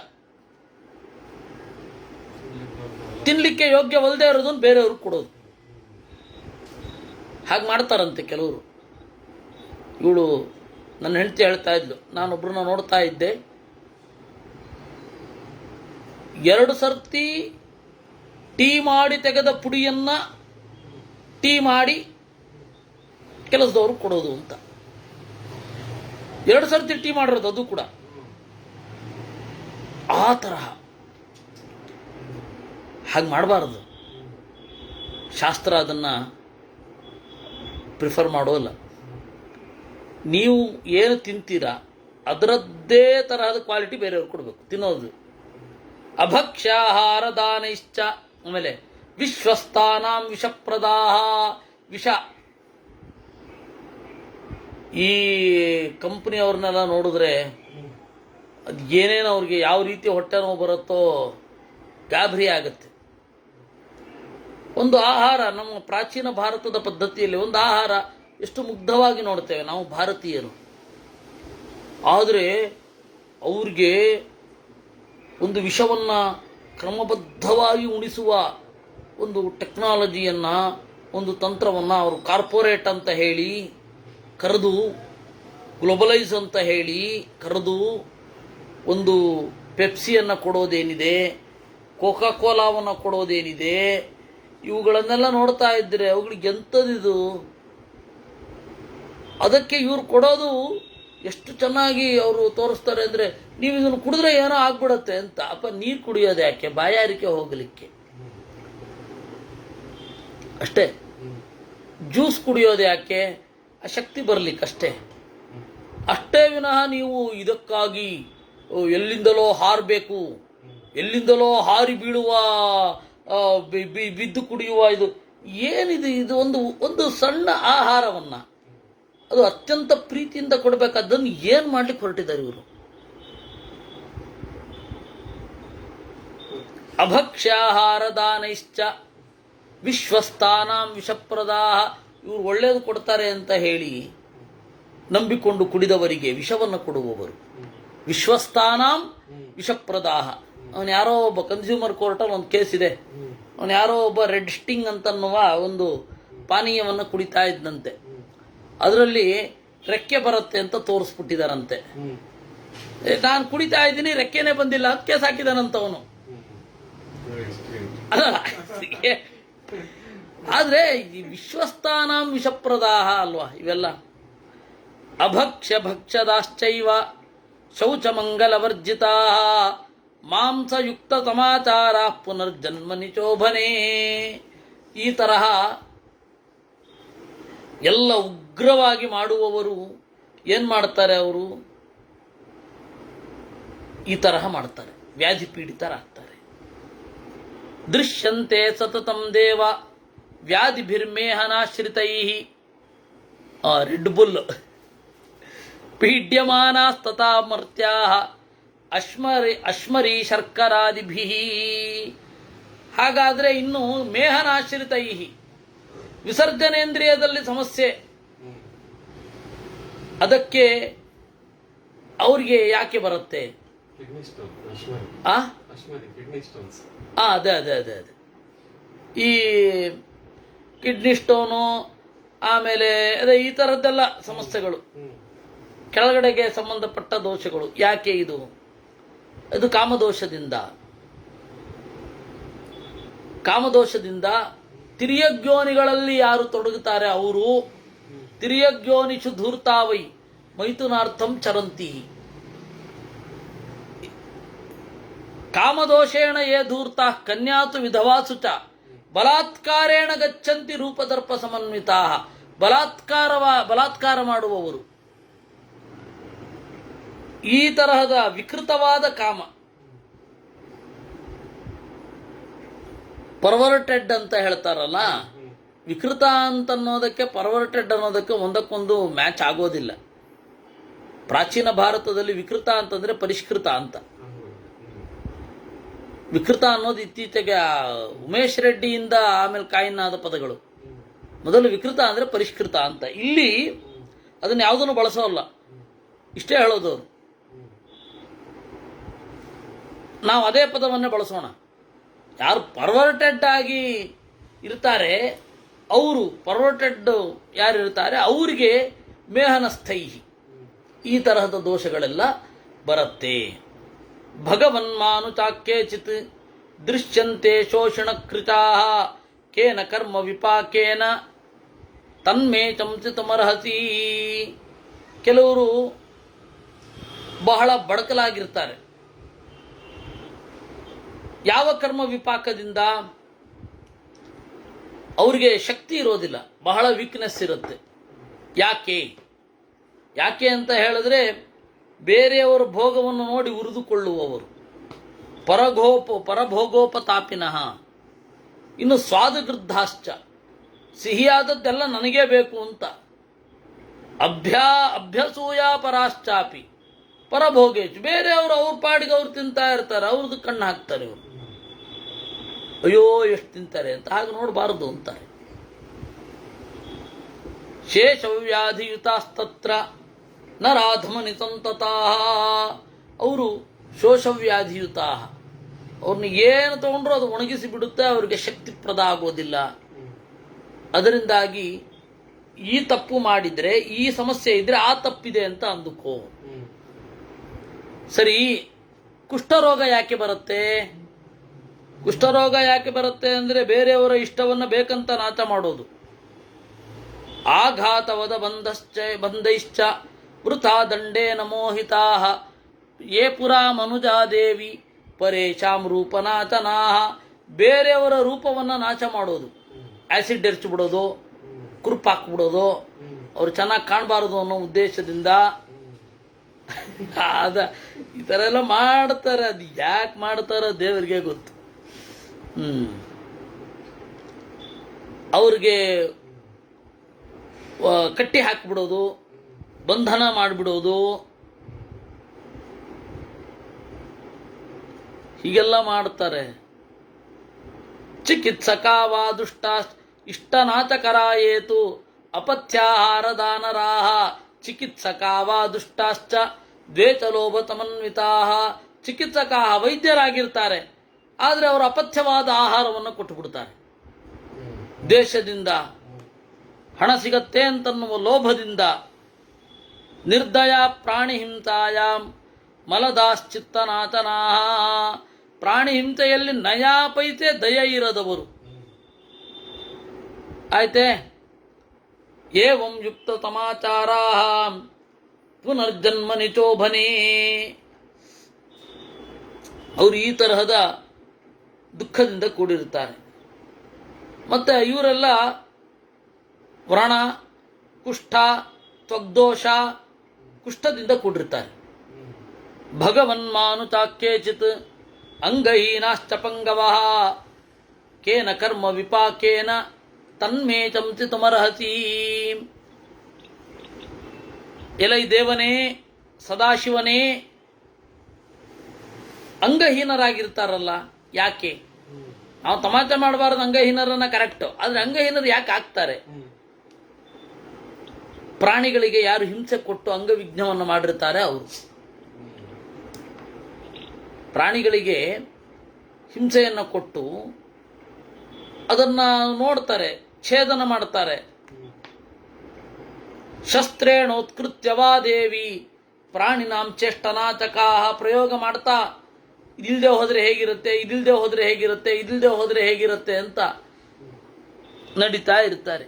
ತಿನ್ನಲಿಕ್ಕೆ ಯೋಗ್ಯವಲ್ಲದೆ ಇರೋದನ್ನು ಬೇರೆಯವ್ರಿಗೆ ಕೊಡೋದು. ಹಾಗೆ ಮಾಡ್ತಾರಂತೆ ಕೆಲವರು. ಇವಳು ನನ್ನ ಹೆಂಡತಿ ಹೇಳ್ತಾ ಇದ್ಲು, ನಾನೊಬ್ಬರನ್ನ ನೋಡ್ತಾ ಇದ್ದೆ, 2 ಸರ್ತಿ ಟೀ ಮಾಡಿ ತೆಗೆದ ಪುಡಿಯನ್ನ ಟೀ ಮಾಡಿ ಕೆಲಸದವರು ಕೊಡೋದು ಅಂತ. 2 ಸರ್ತಿ ಟೀ ಮಾಡಿರೋದು, ಅದು ಕೂಡ ಆ ತರಹ. ಹಾಗೆ ಮಾಡಬಾರದು. ಶಾಸ್ತ್ರ ಅದನ್ನು ಪ್ರಿಫರ್ ಮಾಡೋಲ್ಲ. ನೀವು ಏನು ತಿಂತೀರಾ ಅದರದ್ದೇ ತರಹದ ಕ್ವಾಲಿಟಿ ಬೇರೆಯವ್ರಿಗೆ ಕೊಡಬೇಕು ತಿನ್ನೋದು. ಅಭಕ್ಷ್ಯಾಹಾರ ದಾನೈಶ್ಚ. ಆಮೇಲೆ ವಿಶ್ವಸ್ಥಾನಾಂ ವಿಷಪ್ರದಾಹ. ವಿಷ, ಈ ಕಂಪ್ನಿಯವ್ರನ್ನೆಲ್ಲ ನೋಡಿದ್ರೆ ಅದು ಏನೇನು ಅವ್ರಿಗೆ ಯಾವ ರೀತಿ ಹೊಟ್ಟೆ ನೋವು ಬರುತ್ತೋ ಗಾಬರಿ ಆಗುತ್ತೆ. ಒಂದು ಆಹಾರ, ನಮ್ಮ ಪ್ರಾಚೀನ ಭಾರತದ ಪದ್ಧತಿಯಲ್ಲಿ ಒಂದು ಆಹಾರ ಎಷ್ಟು ಮುಗ್ಧವಾಗಿ ನೋಡ್ತೇವೆ ನಾವು ಭಾರತೀಯರು. ಆದರೆ ಅವ್ರಿಗೆ ಒಂದು ವಿಷವನ್ನು ಕ್ರಮಬದ್ಧವಾಗಿ ಉಣಿಸುವ ಒಂದು ಟೆಕ್ನಾಲಜಿಯನ್ನು, ಒಂದು ತಂತ್ರವನ್ನು ಅವರು ಕಾರ್ಪೊರೇಟ್ ಅಂತ ಹೇಳಿ ಕರೆದು, ಗ್ಲೋಬಲೈಸ್ ಅಂತ ಹೇಳಿ ಕರೆದು, ಒಂದು ಪೆಪ್ಸಿಯನ್ನು ಕೊಡೋದೇನಿದೆ, ಕೋಕಾ ಕೋಲಾವನ್ನು ಕೊಡೋದೇನಿದೆ, ಇವುಗಳನ್ನೆಲ್ಲ ನೋಡ್ತಾ ಇದ್ದರೆ ಅವುಗಳಿಗೆ ಎಂಥದಿದು. ಅದಕ್ಕೆ ಇವ್ರು ಕೊಡೋದು ಎಷ್ಟು ಚೆನ್ನಾಗಿ ಅವರು ತೋರಿಸ್ತಾರೆ ಅಂದರೆ, ನೀವು ಇದನ್ನು ಕುಡಿದ್ರೆ ಏನೋ ಆಗ್ಬಿಡತ್ತೆ ಅಂತ. ಅಪ್ಪ, ನೀರು ಕುಡಿಯೋದು ಯಾಕೆ? ಬಾಯಾರಿಕೆ ಹೋಗಲಿಕ್ಕೆ ಅಷ್ಟೇ. ಜ್ಯೂಸ್ ಕುಡಿಯೋದು ಯಾಕೆ? ಆ ಶಕ್ತಿ ಬರಲಿಕ್ಕಷ್ಟೇ. ಅಷ್ಟೇ ವಿನಃ ನೀವು ಇದಕ್ಕಾಗಿ ಎಲ್ಲಿಂದಲೋ ಹಾರಬೇಕು, ಎಲ್ಲಿಂದಲೋ ಹಾರಿ ಬೀಳುವ ಬಿದ್ದು ಕುಡಿಯುವ ಇದು ಏನಿದು? ಇದು ಒಂದು ಒಂದು ಸಣ್ಣ ಆಹಾರವನ್ನ ಅದು ಅತ್ಯಂತ ಪ್ರೀತಿಯಿಂದ ಕೊಡಬೇಕಾದ್ದನ್ನು ಏನ್ ಮಾಡ್ಲಿಕ್ಕೆ ಹೊರಟಿದ್ದಾರೆ ಇವರು? ಅಭಕ್ಷ್ಯಾಹಾರ ದಾನೈಶ್ಚ ವಿಶ್ವಸ್ಥಾನಾಂ ವಿಷಪ್ರದಾಹ. ಇವರು ಒಳ್ಳೇದು ಕೊಡ್ತಾರೆ ಅಂತ ಹೇಳಿ ನಂಬಿಕೊಂಡು ಕುಡಿದವರಿಗೆ ವಿಷವನ್ನು ಕೊಡುವವರು. ವಿಶ್ವಸ್ಥಾನಾಂ ವಿಷಪ್ರದಾಹ. ಅವನು ಯಾರೋ ಒಬ್ಬ ಕನ್ಸ್ಯೂಮರ್ ಕೋರ್ಟಲ್ಲಿ ಒಂದು ಕೇಸ್ ಇದೆ. ಅವನು ಯಾರೋ ಒಬ್ಬ ರೆಡ್ ಸ್ಟಿಂಗ್ ಅಂತನ್ನುವ ಒಂದು ಪಾನೀಯವನ್ನು ಕುಡಿತಾ ಇದ್ದಂತೆ. ಅದರಲ್ಲಿ ರೆಕ್ಕೆ ಬರುತ್ತೆ ಅಂತ ತೋರಿಸ್ಬಿಟ್ಟಿದಾರಂತೆ. ನಾನು ಕುಡಿತಾ ಇದ್ದೀನಿ, ರೆಕ್ಕೆನೇ ಬಂದಿಲ್ಲ ಅಂತ ಕೇಸ್ ಹಾಕಿದಾನಂತವನು. ಆದ್ರೆ ಈ ವಿಶ್ವಸ್ಥಾನಾಂ ವಿಷಪ್ರದಾಹ ಅಲ್ವಾ ಇವೆಲ್ಲ. ಅಭಕ್ಷ್ಯ ಭಕ್ಷದಾಶ್ಚೈವ ಶೌಚಮಂಗಲವರ್ಜಿತಾ ಮಾಂಸಯುಕ್ತ ಸಮಾಚಾರ ಪುನರ್ಜನ್ಮನಿ ಚೋಭನೆ. ಈ ತರಹ ಎಲ್ಲ ಉಗ್ರವಾಗಿ ಮಾಡುವವರು ಏನ್ ಮಾಡ್ತಾರೆ? ಅವರು ಈ ತರಹ ಮಾಡ್ತಾರೆ, ವ್ಯಾಧಿ ಪೀಡಿತರಾಗ್ತಾರೆ. ದೃಶ್ಯಂತೆ ಸತತಂ ದೇವ ವ್ಯಾಧಿಭಿರ್ಮೇಹನಾಶ್ರಿತೈ. Red bull ಪೀಡ್ಯಮಾನಾಸ್ತಥಾ ಮರ್ತ್ಯಾ ಅಶ್ಮರಿ ಶರ್ಕರಾದಿಭಿ. ಹಾಗಾದ್ರೆ ಇನ್ನು ಮೇಹನಾಶ್ರಿತೈ, ವಿಸರ್ಜನೇಂದ್ರಿಯದಲ್ಲಿ ಸಮಸ್ಯೆ, ಅದಕ್ಕೆ ಅವ್ರಿಗೆ ಯಾಕೆ ಬರುತ್ತೆ? ಅದೇ ಅದೇ ಅದೇ ಅದೇ ಈ ಕಿಡ್ನಿ ಸ್ಟೋನು, ಆಮೇಲೆ ಅದೇ ಈ ತರದ್ದೆಲ್ಲ ಸಮಸ್ಯೆಗಳು, ಕೆಳಗಡೆಗೆ ಸಂಬಂಧಪಟ್ಟ ದೋಷಗಳು. ಯಾಕೆ ಇದು? ಇದು ಕಾಮದೋಷದಿಂದ ತಿರ್ಯಗ್ಯೋನಿಗಳಲ್ಲಿ ಯಾರು ತೊಡಗುತ್ತಾರೆ ಅವರು ತಿರ್ಯಗ್ಯೋನಿಷು ಧೂರ್ತಾವೈ ಮೈಥುನಾರ್ಥಂ ಚರಂತಿ. ಕಾಮದೋಷೇಣ ಯೇ ಧೂರ್ತಾ ಕನ್ಯಾತು ವಿಧವಾಸು ಚ ಬಲಾತ್ಕಾರೇಣ ಗಚ್ಚಂತಿ ರೂಪದರ್ಪ ಸಮನ್ವಿತಾ. ಬಲಾತ್ಕಾರ ಮಾಡುವವರು, ಈ ತರಹದ ವಿಕೃತವಾದ ಕಾಮ, ಪರ್ವರ್ಟೆಡ್ ಅಂತ ಹೇಳ್ತಾರಲ್ಲ, ವಿಕೃತ ಅಂತನ್ನೋದಕ್ಕೆ ಪರ್ವರ್ಟೆಡ್ ಅನ್ನೋದಕ್ಕೆ ಒಂದಕ್ಕೊಂದು ಮ್ಯಾಚ್ ಆಗೋದಿಲ್ಲ. ಪ್ರಾಚೀನ ಭಾರತದಲ್ಲಿ ವಿಕೃತ ಅಂತಂದ್ರೆ ಪರಿಷ್ಕೃತ ಅಂತ. ವಿಕೃತ ಅನ್ನೋದು ಇತ್ತೀಚೆಗೆ ಉಮೇಶ್ ರೆಡ್ಡಿಯಿಂದ ಆಮೇಲೆ ಕಾಯಿನ್ ಆದ ಪದಗಳು. ಮೊದಲು ವಿಕೃತ ಅಂದ್ರೆ ಪರಿಷ್ಕೃತ ಅಂತ. ಇಲ್ಲಿ ಅದನ್ನ ಯಾವುದನ್ನು ಬಳಸೋಲ್ಲ, ಇಷ್ಟೇ ಹೇಳೋದು. ನಾವು ಅದೇ ಪದವನ್ನೇ ಬಳಸೋಣ. ಯಾರು ಪರ್ವರ್ಟೆಡ್ ಆಗಿ ಇರ್ತಾರೆ, ಅವರು ಪರ್ವರ್ಟೆಡ್ ಯಾರಿರ್ತಾರೆ ಅವರಿಗೆ ಮೇಹನಸ್ಥೈಹಿ, ಈ ತರಹದ ದೋಷಗಳೆಲ್ಲ ಬರುತ್ತೆ. ಭಗವನ್ಮಾನು ಚಾಕ್ಯೇಚಿತ್ ದೃಶ್ಯಂತೆ ಶೋಷಣ ಕೃತಾ ಕೇನ ಕರ್ಮ ವಿಪಾಕೇನ ತನ್ಮೇ ಚಂಚಿತಮರ್ಹಸಿ. ಕೆಲವರು ಬಹಳ ಬಡಕಲಾಗಿರ್ತಾರೆ. ಯಾವ ಕರ್ಮ ವಿಪಾಕದಿಂದ? ಅವರಿಗೆ ಶಕ್ತಿ ಇರೋದಿಲ್ಲ, ಬಹಳ ವೀಕ್ನೆಸ್ ಇರುತ್ತೆ. ಯಾಕೆ ಅಂತ ಹೇಳಿದ್ರೆ, ಬೇರೆಯವರ ಭೋಗವನ್ನು ನೋಡಿ ಉರಿದುಕೊಳ್ಳುವವರು, ಪರಭೋಗೋಪತಾಪಿನಃ. ಇನ್ನು ಸ್ವಾದಗೃದ್ಧಾಶ್ಚ, ಸಿಹಿಯಾದದ್ದೆಲ್ಲ ನನಗೇ ಬೇಕು ಅಂತ. ಅಭ್ಯಸೂಯ ಪರಾಶ್ಚಾಪಿ ಪರಭೋಗೇಶು, ಬೇರೆಯವರು ಅವ್ರ ಪಾಡಿಗೆ ಅವ್ರು ತಿಂತಾ ಇರ್ತಾರೆ, ಅವ್ರದ್ದು ಕಣ್ಣು ಹಾಕ್ತಾರೆ ಇವರು. ಅಯ್ಯೋ ಎಷ್ಟು ತಿಂತಾರೆ ಅಂತ, ಹಾಗೆ ನೋಡಬಾರದು ಅಂತಾರೆ. ಶೇಷವ್ಯಾಧಿಯುತಾಸ್ತತ್ರ ನರಾಧಮನಿ ಸಂತತಾ. ಅವರು ಶೋಷವ್ಯಾಧಿಯುತ, ಅವ್ರನ್ನ ಏನು ತಗೊಂಡ್ರು ಅದು ಒಣಗಿಸಿ ಬಿಡುತ್ತೆ, ಅವರಿಗೆ ಶಕ್ತಿಪ್ರದ ಆಗೋದಿಲ್ಲ. ಅದರಿಂದಾಗಿ ಈ ತಪ್ಪು ಮಾಡಿದ್ರೆ, ಈ ಸಮಸ್ಯೆ ಇದ್ರೆ ಆ ತಪ್ಪಿದೆ ಅಂತ ಅಂದುಕೋ. ಸರಿ, ಕುಷ್ಠರೋಗ ಯಾಕೆ ಬರುತ್ತೆ? ಕುಷ್ಠರೋಗ ಯಾಕೆ ಬರುತ್ತೆ ಅಂದ್ರೆ, ಬೇರೆಯವರ ಇಷ್ಟವನ್ನ ಬೇಕಂತ ನಾಶ ಮಾಡೋದು. ಆಘಾತವದ ಬಂಧೈಶ್ಚ ವೃಥಾ ದಂಡೇನ ಮೋಹಿತಾ ಯೇ ಪುರಾ ಮನುಜಾದೇವಿ ಪರೇಶಾಂ ರೂಪನಾಚನಾಹ. ಬೇರೆಯವರ ರೂಪವನ್ನ ನಾಶ ಮಾಡೋದು, ಆಸಿಡ್ ಎರಚಿಬಿಡೋದು, ಕುರುಪ್ ಹಾಕ್ಬಿಡೋದು, ಅವ್ರು ಚೆನ್ನಾಗಿ ಕಾಣಬಾರದು ಅನ್ನೋ ಉದ್ದೇಶದಿಂದ ಈ ತರ ಎಲ್ಲ ಮಾಡ್ತಾರೆ. ಅದು ಯಾಕೆ ಮಾಡ್ತಾರೋ ದೇವರಿಗೆ ಗೊತ್ತು. ಅವ್ರಿಗೆ ಕಟ್ಟಿ ಹಾಕಿಬಿಡೋದು, ಬಂಧನ ಮಾಡಿಬಿಡೋದು, ಹೀಗೆಲ್ಲ ಮಾಡ್ತಾರೆ. ಚಿಕಿತ್ಸಕಾವಾ ದುಷ್ಟ ಇಷ್ಟನಾಚಕರಾಯೇತು ಅಪಥ್ಯಾಹಾರ ದಾನರಾಹ ಚಿಕಿತ್ಸಕಾವಾ ದುಷ್ಟಾಶ್ಚ ದ್ವೇಷಲೋಭತಮನ್ವಿತಾ. ಚಿಕಿತ್ಸಕ ವೈದ್ಯರಾಗಿರ್ತಾರೆ, ಆದರೆ ಅವರು ಅಪಥ್ಯವಾದ ಆಹಾರವನ್ನು ಕೊಟ್ಟು ಬಿಡ್ತಾರೆ. ದ್ವೇಷದಿಂದ, ಹಣ ಸಿಗತ್ತೆ ಅಂತನ್ನುವ ಲೋಭದಿಂದ. ನಿರ್ದಯ ಪ್ರಾಣಿ ಹಿಂಸಾಯಾಂ ಮಲದಾಶ್ಚಿತ್ತನಾಚನಾ. ಪ್ರಾಣಿ ಹಿಂಸೆಯಲ್ಲಿ ನಯಾ ಪೈಸೆ ದಯ ಇರದವರು. ಆಯ್ತೆ. ಏವಂ ಯುಕ್ತ ಸಮಾಚಾರಾ ಪುನರ್ಜನ್ಮ ನಿಚೋಭನೇ. ಅವರು ಈ ತರಹದ ದುಃಖದಿಂದ ಕೂಡಿರುತ್ತಾರೆ. ಮತ್ತೆ ಇವರೆಲ್ಲ ವ್ರಣ, ಕುಷ್ಠ, ತ್ವಗ್ದೋಷ, ಕುಷ್ಠದಿಂದ ಕೂಡಿರ್ತಾರೆ. ಭಗವನ್ಮಾನುಚಾಕ್ಯೇಚಿತ್ ಅಂಗಹೀನಾಶ್ಚ ಪಂಗವಃ ಕೇನ ಕರ್ಮ ವಿಪಾಕೇನ ತನ್ಮೇ ಚಂಚಿತಮರ್ಹಸಿ. ಎಲೈ ದೇವನೇ, ಸದಾಶಿವನೇ, ಅಂಗಹೀನರಾಗಿರ್ತಾರಲ್ಲ ಯಾಕೆ? ನಾವು ತಮಾಷೆ ಮಾಡಬಾರದು ಅಂಗಹೀನರನ್ನ, ಕರೆಕ್ಟ್. ಆದ್ರೆ ಅಂಗಹೀನರು ಯಾಕೆ ಆಗ್ತಾರೆ? ಪ್ರಾಣಿಗಳಿಗೆ ಯಾರು ಹಿಂಸೆ ಕೊಟ್ಟು ಅಂಗವಿಘ್ನವನ್ನು ಮಾಡಿರ್ತಾರೆ ಅವರು. ಪ್ರಾಣಿಗಳಿಗೆ ಹಿಂಸೆಯನ್ನು ಕೊಟ್ಟು ಅದನ್ನ ನೋಡ್ತಾರೆ, ಛೇದನ ಮಾಡ್ತಾರೆ. ಶಸ್ತ್ರೇಣೋತ್ಕೃತ್ಯವಾ ದೇವಿ ಪ್ರಾಣಿನಾಂ ಚೇಷ್ಟನಾಚಕಾಹ. ಪ್ರಯೋಗ ಮಾಡ್ತಾ ಇದಿಲ್ದೆ ಹೋದ್ರೆ ಹೇಗಿರುತ್ತೆ, ಇದಿಲ್ದೆ ಹೋದ್ರೆ ಹೇಗಿರುತ್ತೆ, ಇದಿಲ್ದೆ ಹೋದ್ರೆ ಹೇಗಿರುತ್ತೆ ಅಂತ ನಡೀತಾ ಇರ್ತಾರೆ.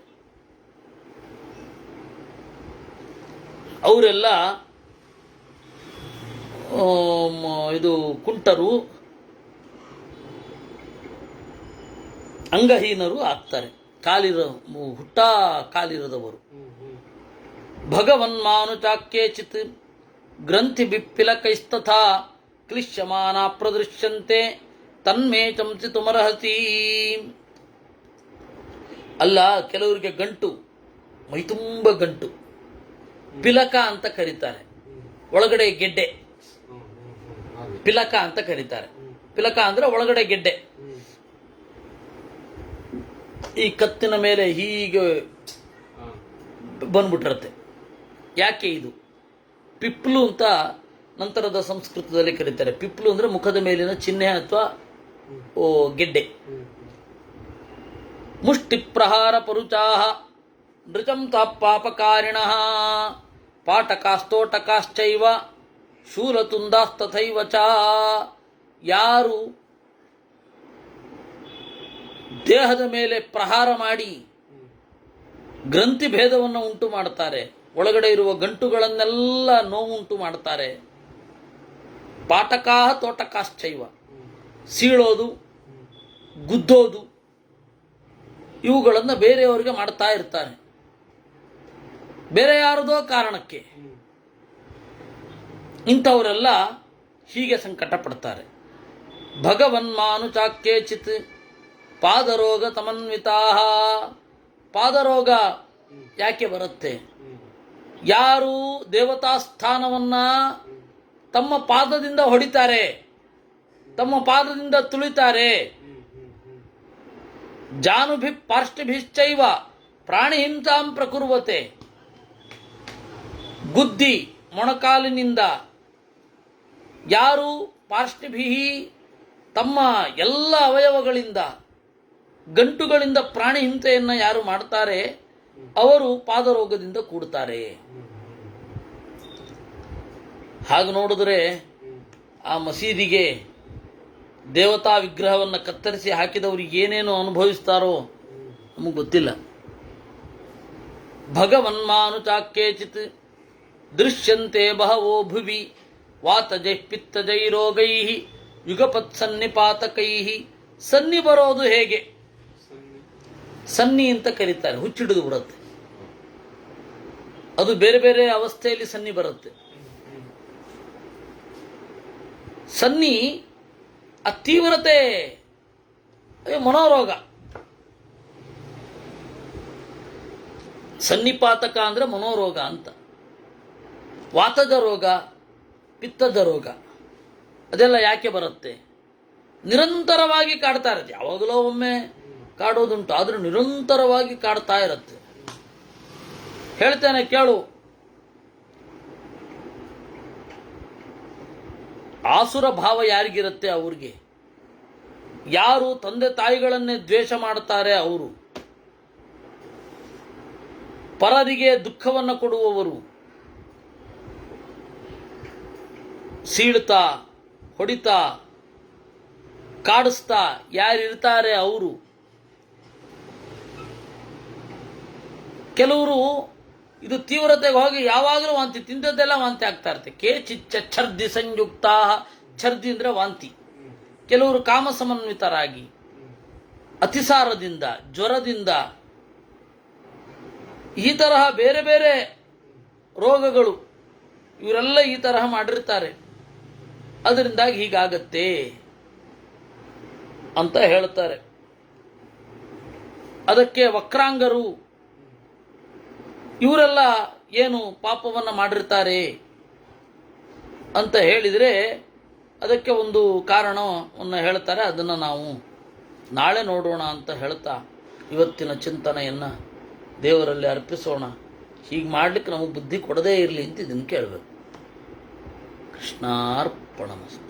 ಅವರೆಲ್ಲ ಇದು ಕುಂಟರು, ಅಂಗಹೀನರು ಆಗ್ತಾರೆ. ಹುಟ್ಟ ಕಾಲಿರದವರು. ಭಗವನ್ಮಾನುಚಾಕ್ಯೇಚಿತ್ ಗ್ರಂಥಿ ಬಿಪ್ಪಿಲಕೈಸ್ತಥಾ ಕ್ಲಿಶ್ಯಮಾನ ಪ್ರದೃಶ್ಯಂತೆ ತನ್ಮೇ ಚಂಚಿತುಮರ್ಹಸಿ. ಅಲ್ಲ, ಕೆಲವರಿಗೆ ಗಂಟು, ಮೈತುಂಬ ಗಂಟು, ಪಿಲಕ ಅಂತ ಕರೀತಾರೆ. ಒಳಗಡೆ ಗೆಡ್ಡೆ, ಪಿಲಕ ಅಂತ ಕರೀತಾರೆ. ಪಿಲಕ ಅಂದ್ರೆ ಒಳಗಡೆ ಗೆಡ್ಡೆ. ಈ ಕತ್ತಿನ ಮೇಲೆ ಹೀಗೆ ಬಂದ್ಬಿಟ್ಟಿರತ್ತೆ. ಯಾಕೆ ಇದು? ಪಿಪ್ಲು ಅಂತ ನಂತರದ ಸಂಸ್ಕೃತದಲ್ಲಿ ಕರೀತಾರೆ. ಪಿಪ್ಲು ಅಂದ್ರೆ ಮುಖದ ಮೇಲಿನ ಚಿಹ್ನೆ ಅಥವಾ ಗೆಡ್ಡೆ. ಮುಷ್ಟಿ ಪ್ರಹಾರ ಪರುಚಾಹ ನೃಚಂ ತಾಪಾಪಕಾರಿಣಃ ಪಾಟಕಾಸ್ತೋಟಕಾಶ್ಚೈವ ಶೂಲತುಂದಾಸ್ತಥೈವ ಚ. ಯಾರು ದೇಹದ ಮೇಲೆ ಪ್ರಹಾರ ಮಾಡಿ ಗ್ರಂಥಿ ಭೇದವನ್ನು ಉಂಟು ಮಾಡ್ತಾರೆ, ಒಳಗಡೆ ಇರುವ ಗಂಟುಗಳನ್ನೆಲ್ಲ ನೋವುಂಟು ಮಾಡ್ತಾರೆ. ಪಾಟಕಾಹ ತೋಟಕಾಶ್ಚೈವ, ಸೀಳೋದು, ಗುದ್ದೋದು, ಇವುಗಳನ್ನು ಬೇರೆಯವರಿಗೆ ಮಾಡ್ತಾ ಇರ್ತಾರೆ, ಬೇರೆ ಯಾರದೋ ಕಾರಣಕ್ಕೆ. ಇಂಥವರೆಲ್ಲ ಹೀಗೆ ಸಂಕಟ ಪಡ್ತಾರೆ. ಭಗವನ್ಮಾನುಚಾಕ್ಯೇಚಿತ್ ಪಾದರೋಗ ತಮನ್ವಿತಾ. ಪಾದರೋಗ ಯಾಕೆ ಬರುತ್ತೆ? ಯಾರು ದೇವತಾ ಸ್ಥಾನವನ್ನ ತಮ್ಮ ಪಾದದಿಂದ ಹೊಡಿತಾರೆ, ತಮ್ಮ ಪಾದದಿಂದ ತುಳಿತಾರೆ. ಜಾನುಭಿ ಪಾರ್ಷ್ಟಿಭಿಶ್ಚೈವ ಪ್ರಾಣಿ ಹಿಂಸಾಂ ಪ್ರಕುರ್ವತೆ. ಗುದ್ದಿ ಮೊಣಕಾಲಿನಿಂದ ಯಾರು ಪಾರ್ಷ್ಟಿಭಿ ತಮ್ಮ ಎಲ್ಲ ಅವಯವಗಳಿಂದ, ಗಂಟುಗಳಿಂದ ಪ್ರಾಣಿ ಹಿಂಸೆಯನ್ನು ಯಾರು ಮಾಡ್ತಾರೆ ಅವರು ಪಾದರೋಗದಿಂದ ಕೂಡ್ತಾರೆ. ಹಾಗೆ ನೋಡಿದ್ರೆ ಆ ಮಸೀದಿಗೆ ದೇವತಾ ವಿಗ್ರಹವನ್ನು ಕತ್ತರಿಸಿ ಹಾಕಿದವರಿಗೆ ಏನೇನು ಅನುಭವಿಸ್ತಾರೋ ನಮಗೆ ಗೊತ್ತಿಲ್ಲ. ಭಗವನ್ಮಾನುಚಾಕ್ಯೇಚಿತ್ ದೃಶ್ಯಂತೆ ಬಹವೋ ಭುವಿ ವಾತಜೈ ಪಿತ್ತಜೈ ರೋಗೈ ಯುಗಪತ್ ಸನ್ನಿಪಾತಕೈ. ಸನ್ನಿ ಬರೋದು ಹೇಗೆ? ಸನ್ನಿ ಅಂತ ಕರೀತಾರೆ, ಹುಚ್ಚಿಡಿದು ಬಿಡುತ್ತೆ. ಅದು ಬೇರೆ ಬೇರೆ ಅವಸ್ಥೆಯಲ್ಲಿ ಸನ್ನಿ ಬರುತ್ತೆ. ಸನ್ನಿ ಆ ತೀವ್ರತೆ ಮನೋರೋಗ. ಸನ್ನಿಪಾತಕ ಅಂದರೆ ಮನೋರೋಗ ಅಂತ. ವಾತದ ರೋಗ, ಪಿತ್ತದ ರೋಗ ಅದೆಲ್ಲ ಯಾಕೆ ಬರುತ್ತೆ? ನಿರಂತರವಾಗಿ ಕಾಡ್ತಾ ಇರುತ್ತೆ. ಯಾವಾಗಲೋ ಒಮ್ಮೆ ಕಾಡೋದುಂಟು, ಆದರೂ ನಿರಂತರವಾಗಿ ಕಾಡ್ತಾ ಇರುತ್ತೆ. ಹೇಳ್ತೇನೆ ಕೇಳು. ಆಸುರ ಭಾವ ಯಾರಿಗಿರುತ್ತೆ ಅವ್ರಿಗೆ. ಯಾರು ತಂದೆ ತಾಯಿಗಳನ್ನೇ ದ್ವೇಷ ಮಾಡ್ತಾರೆ ಅವರು, ಪರರಿಗೆ ದುಃಖವನ್ನು ಕೊಡುವವರು, ಸೀಳ್ತಾ ಹೊಡಿತಾ ಕಾಡಿಸ್ತಾ ಯಾರಿರ್ತಾರೆ ಅವರು. ಕೆಲವರು ಇದು ತೀವ್ರತೆಗೆ ಹೋಗಿ ಯಾವಾಗಲೂ ವಾಂತಿ, ತಿಂದದ್ದೆಲ್ಲ ವಾಂತಿ ಆಗ್ತಾ ಇರುತ್ತೆ. ಕೇಚಿಚ್ಚ ಛರ್ದಿ ಸಂಯುಕ್ತ, ಛರ್ದಿ ಅಂದರೆ ವಾಂತಿ. ಕೆಲವರು ಕಾಮಸಮನ್ವಿತರಾಗಿ ಅತಿಸಾರದಿಂದ, ಜ್ವರದಿಂದ, ಈ ತರಹ ಬೇರೆ ಬೇರೆ ರೋಗಗಳು, ಇವರೆಲ್ಲ ಈ ತರಹ ಮಾಡಿರ್ತಾರೆ. ಅದರಿಂದಾಗಿ ಹೀಗಾಗತ್ತೆ ಅಂತ ಹೇಳ್ತಾರೆ. ಅದಕ್ಕೆ ವಕ್ರಾಂಗರು ಇವರೆಲ್ಲ ಏನು ಪಾಪವನ್ನು ಮಾಡಿರ್ತಾರೆ ಅಂತ ಹೇಳಿದರೆ ಅದಕ್ಕೆ ಒಂದು ಕಾರಣವನ್ನು ಹೇಳ್ತಾರೆ. ಅದನ್ನು ನಾವು ನಾಳೆ ನೋಡೋಣ ಅಂತ ಹೇಳ್ತಾ ಇವತ್ತಿನ ಚಿಂತನೆಯನ್ನು ದೇವರಲ್ಲಿ ಅರ್ಪಿಸೋಣ. ಹೀಗೆ ಮಾಡಲಿಕ್ಕೆ ನಮಗೆ ಬುದ್ಧಿ ಕೊಡದೇ ಇರಲಿ ಅಂತ ಇದನ್ನು ಕೇಳಬೇಕು. ಕೃಷ್ಣಾರ್ಪಣಮಸ್ತು.